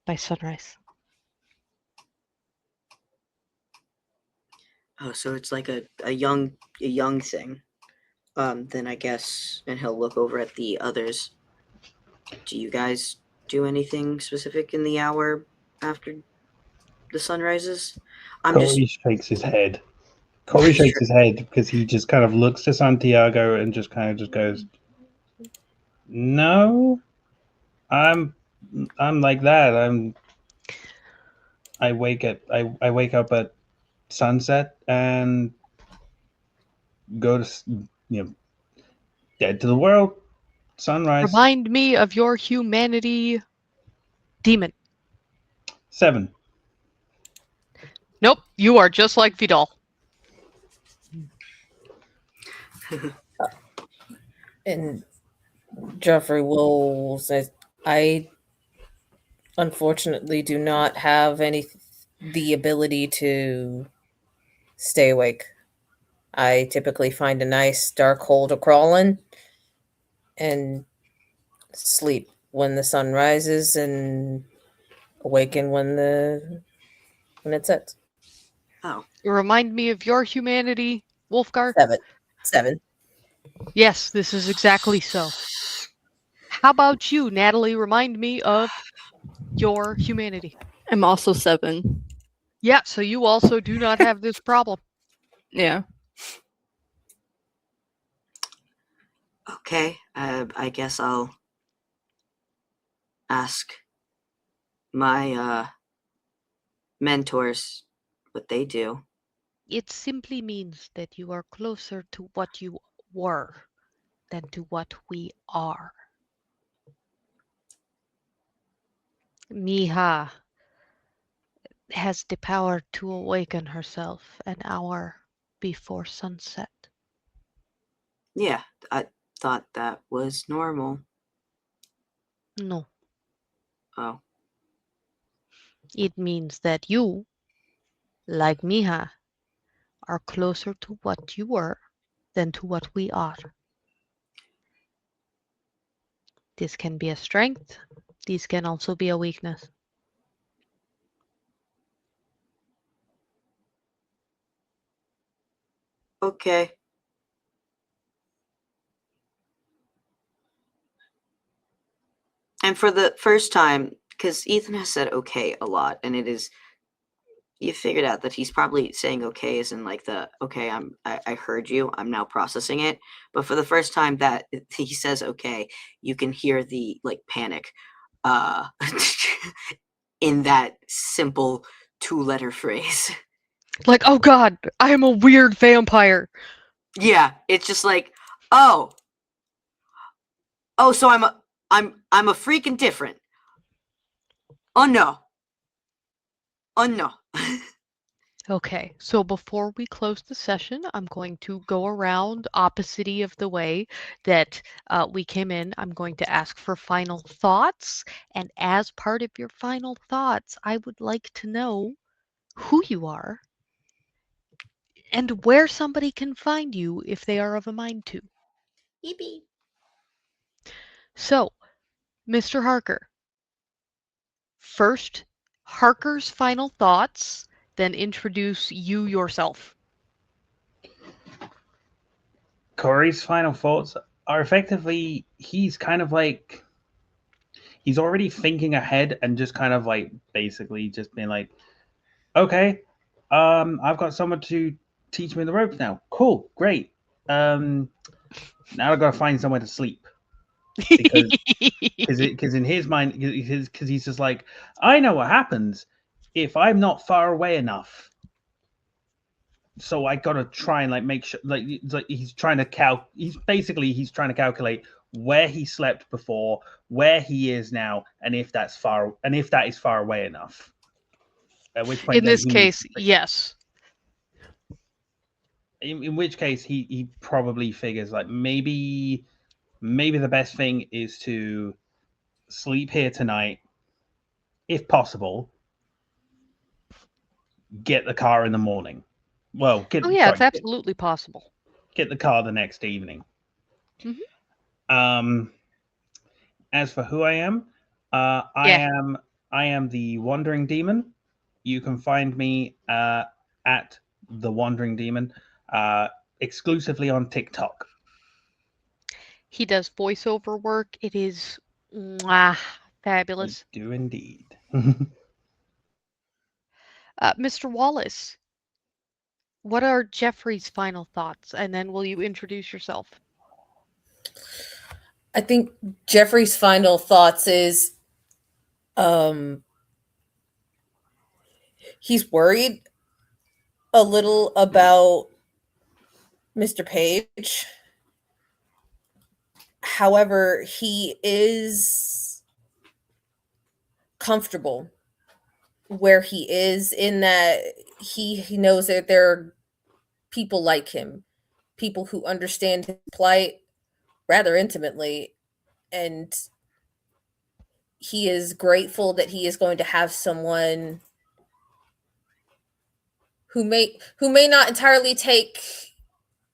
by sunrise. Oh, so it's like a young thing. Then I guess, and he'll look over at the others. Do you guys do anything specific in the hour after the sun rises? I'm just Corey shakes his head. Corey shakes his head because he just kind of looks to Santiago and just kind of just goes, "No, I'm like that. I wake up at sunset and go to dead to the world, sunrise, Remind me of your humanity, demon. 7. Nope, you are just like Vidal. And Jeffrey will say, I unfortunately do not have the ability to stay awake. I typically find a nice dark hole to crawl in and sleep when the sun rises and awaken when it sets. Oh, Remind me of your humanity, Wolfgar. 7. Yes, this is exactly so. How about you, Natalie? Remind me of your humanity. I'm also 7. Yeah, so you also do not have this problem. Yeah. Okay, I guess I'll ask my mentors what they do. It simply means that you are closer to what you were than to what we are. Miha has the power to awaken herself an hour before sunset. Yeah, I thought that was normal. No, Oh, it means that you, like Miha, are closer to what you were than to what we are. This can be a strength. This can also be a weakness. okay. And for the first time, because Ethan has said okay a lot, and it is, you figured out that he's probably saying okay as in like the okay, I heard you, I'm now processing it. But for the first time that he says okay, you can hear the like panic uh in that simple 2-letter phrase. Like, oh god, I am a weird vampire. Yeah, it's just like, oh, so I'm a freaking different. Oh no. Oh no. Okay, so before we close the session, I'm going to go around opposite of the way that we came in. I'm going to ask for final thoughts. And as part of your final thoughts, I would like to know who you are and where somebody can find you if they are of a mind to. Yippee. So, Mr. Harker, first, Harker's final thoughts, then introduce you yourself. Corey's final thoughts are effectively he's kind of like he's already thinking ahead and just kind of like basically just being like, okay, I've got someone to teach me the ropes now. Cool, great. Now I've got to find somewhere to sleep because in his mind, because he's just like, I know what happens if I'm not far away enough. So I gotta try and like make sure, like, it's like he's trying to he's trying to calculate where he slept before, where he is now, and if that is far away enough. At which point, In then this he needs case, to yes. in which case he probably figures like maybe the best thing is to sleep here tonight if possible, get the car in the morning, well Oh yeah, it's absolutely possible. get the car the next evening. Mhm. As for who I am, Yeah. I am the Wandering Demon. You can find me at the Wandering Demon exclusively on TikTok. He does voiceover work. It is mwah, I fabulous. do indeed. Mr. Wallace, what are Jeffrey's final thoughts? And then will you introduce yourself? I think Jeffrey's final thoughts is um he's worried a little about Mr. Page. However, he is comfortable where he is in that he knows that there are people like him, people who understand his plight rather intimately, and he is grateful that he is going to have someone who may not entirely take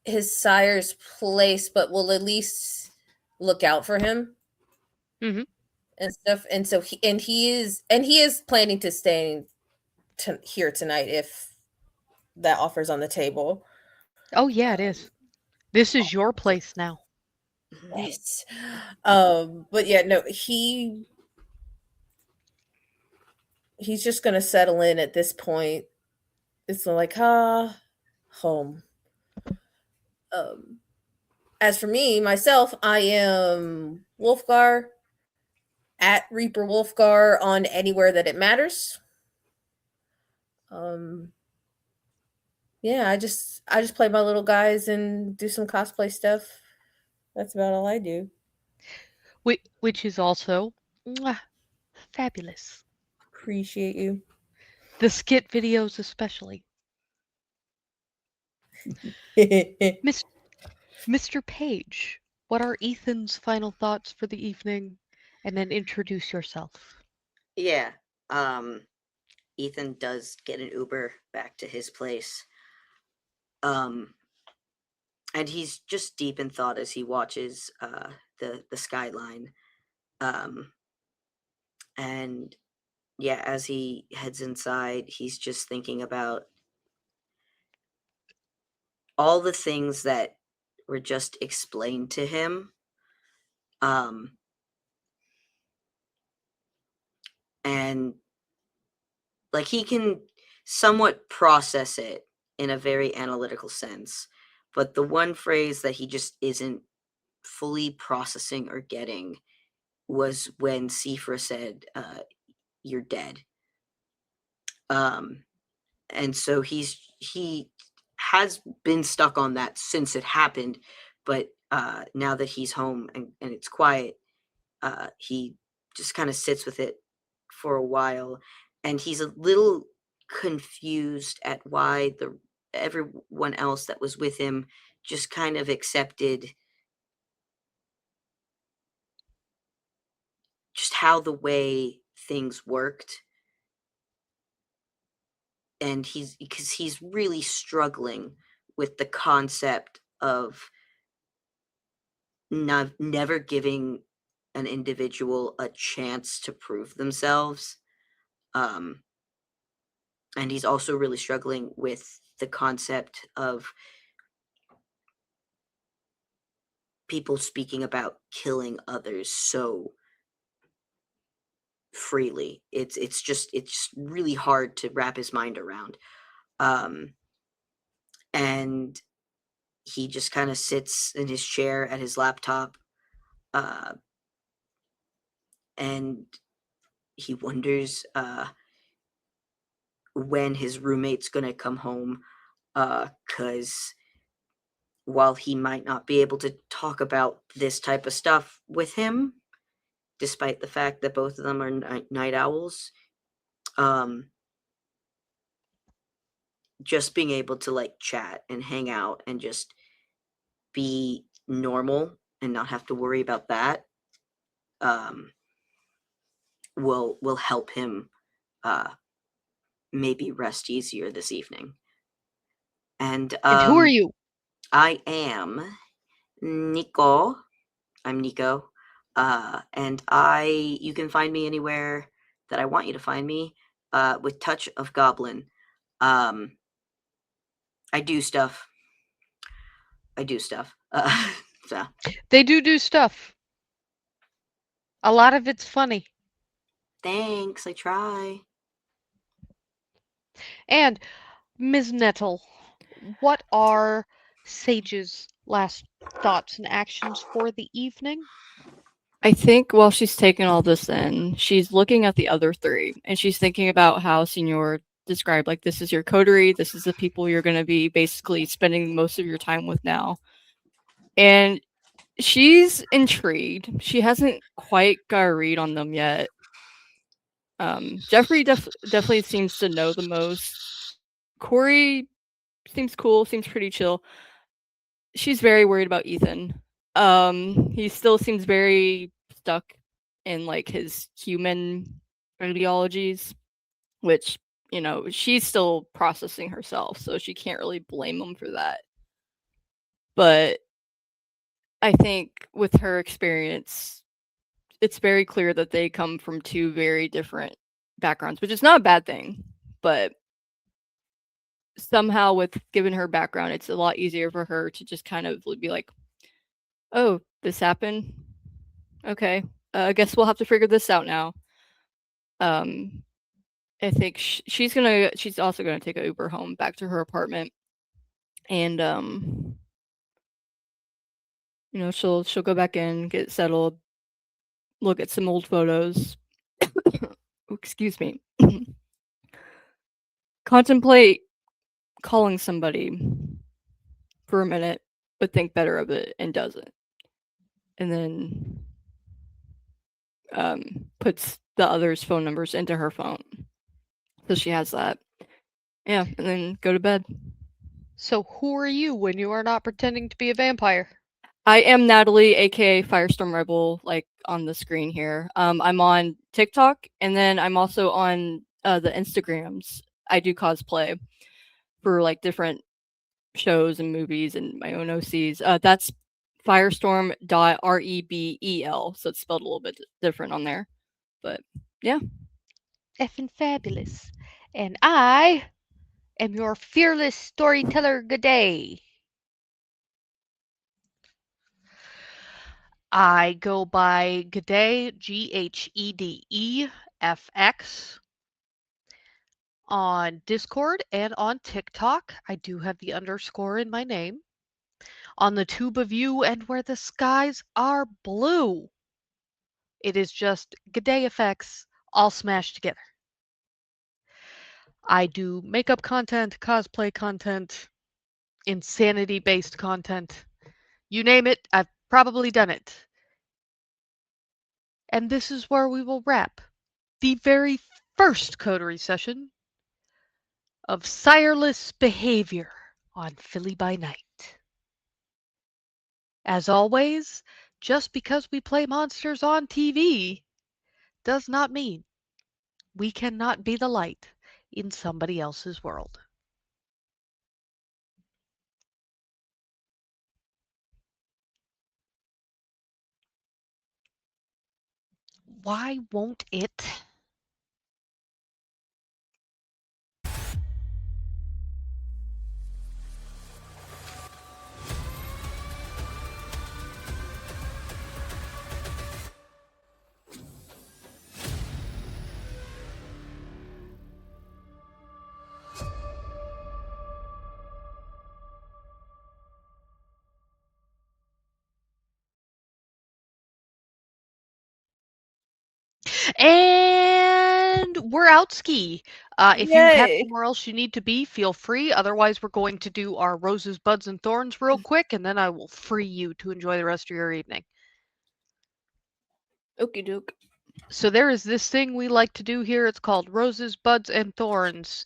his sire's place, but will at least look out for him Mhm. and stuff. And so he is planning to stay here tonight if that offer's on the table. Oh yeah, it is. This is your place now. Yes. But yeah, no, he's just gonna settle in at this point it's like, home. Um, as for me, myself, I am Wolfgar at Reaper Wolfgar on anywhere that it matters. Um, yeah, I just play my little guys and do some cosplay stuff. That's about all I do. Which is also fabulous. Appreciate you. The skit videos, especially. Miss, Mr. Page, what are Ethan's final thoughts for the evening? And then introduce yourself. Yeah. Ethan does get an Uber back to his place. And he's just deep in thought as he watches the skyline. Um, and yeah, as he heads inside, he's just thinking about all the things that were just explained to him. Um, and like he can somewhat process it in a very analytical sense, but the one phrase that he just isn't fully processing or getting was when Sifra said, "You're dead." Um, and so he has been stuck on that since it happened, but now that he's home and it's quiet, he just kind of sits with it for a while, and he's a little confused at why the everyone else that was with him just kind of accepted just how the way things worked. And he's really struggling with the concept of never giving an individual a chance to prove themselves. Um, and he's also really struggling with the concept of people speaking about killing others so freely. It's really hard to wrap his mind around. Um, and he just kind of sits in his chair at his laptop, uh, and he wonders when his roommate's gonna come home, because while he might not be able to talk about this type of stuff with him, despite the fact that both of them are night owls, um, just being able to like chat and hang out and just be normal and not have to worry about that, um, will help him uh, maybe rest easier this evening. And And who are you? I am Nico. I'm Nico. And you can find me anywhere that I want you to find me, with Touch of Goblin. Um, I do stuff. I do stuff. So They do stuff. A lot of it's funny. thanks. I try. And Ms. Nettle, what are Sage's last thoughts and actions for the evening? I think while she's taking all this in, she's looking at the other three and she's thinking about how Senor described, like, this is your coterie, this is the people you're going to be basically spending most of your time with now. And she's intrigued. She hasn't quite got a read on them yet. Jeffrey definitely seems to know the most. Corey seems cool, seems pretty chill. She's very worried about Ethan. He still seems very stuck in like his human ideologies, which, she's still processing herself, so she can't really blame him for that. But I think with her experience, it's very clear that they come from two very different backgrounds, which is not a bad thing, but somehow with given her background, it's a lot easier for her to just kind of be like, oh, this happened. Okay, I guess we'll have to figure this out now. I think she's also gonna take an Uber home back to her apartment, and she'll go back in, get settled, look at some old photos. Excuse me. Contemplate calling somebody for a minute, but think better of it and doesn't. And then puts the others' phone numbers into her phone. So she has that. Yeah, and then go to bed. So who are you when you are not pretending to be a vampire? I am Natalie, aka Firestorm Rebel, like on the screen here. I'm on TikTok, and then I'm also on the Instagrams. I do cosplay for like different shows and movies and my own OCs. That's firestorm.rebel, so it's spelled a little bit different on there. But yeah. Effing fabulous. And I am your fearless storyteller. Good day. I go by Gede, GHEDEFX, on Discord and on TikTok. I do have the underscore in my name. On the Tube of You and Where the Skies Are Blue, it is just Gede effects all smashed together. I do makeup content, cosplay content, insanity based content. You name it, I've probably done it. And this is where we will wrap the very first coterie session of Sireless behavior on Philly by Night. As always, just because we play monsters on TV does not mean we cannot be the light in somebody else's world. Why won't it? And we're out ski. If you have Yay. somewhere else you need to be, feel free. Otherwise, we're going to do our roses, buds, and thorns real quick, and then I will free you to enjoy the rest of your evening. Okie doke. So there is this thing we like to do here. It's called roses, buds, and thorns.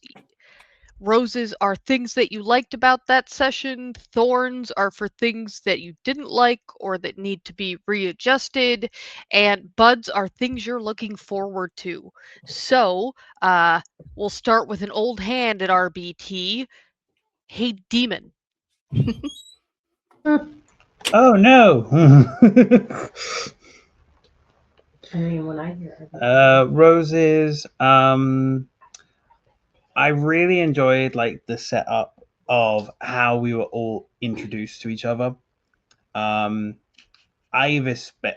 Roses are things that you liked about that session. Thorns are for things that you didn't like or that need to be readjusted. And buds are things you're looking forward to. So we'll start with an old hand at RBT. Hey, demon. Oh no. I mean, when I hear Roses. I really enjoyed like the setup of how we were all introduced to each other. Um, I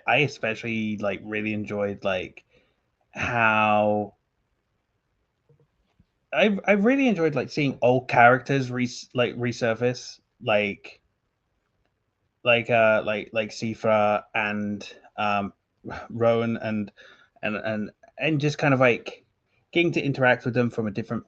especially like really enjoyed like how I really enjoyed like seeing old characters resurface like Sifra and Rowan and just kind of like getting to interact with them from a different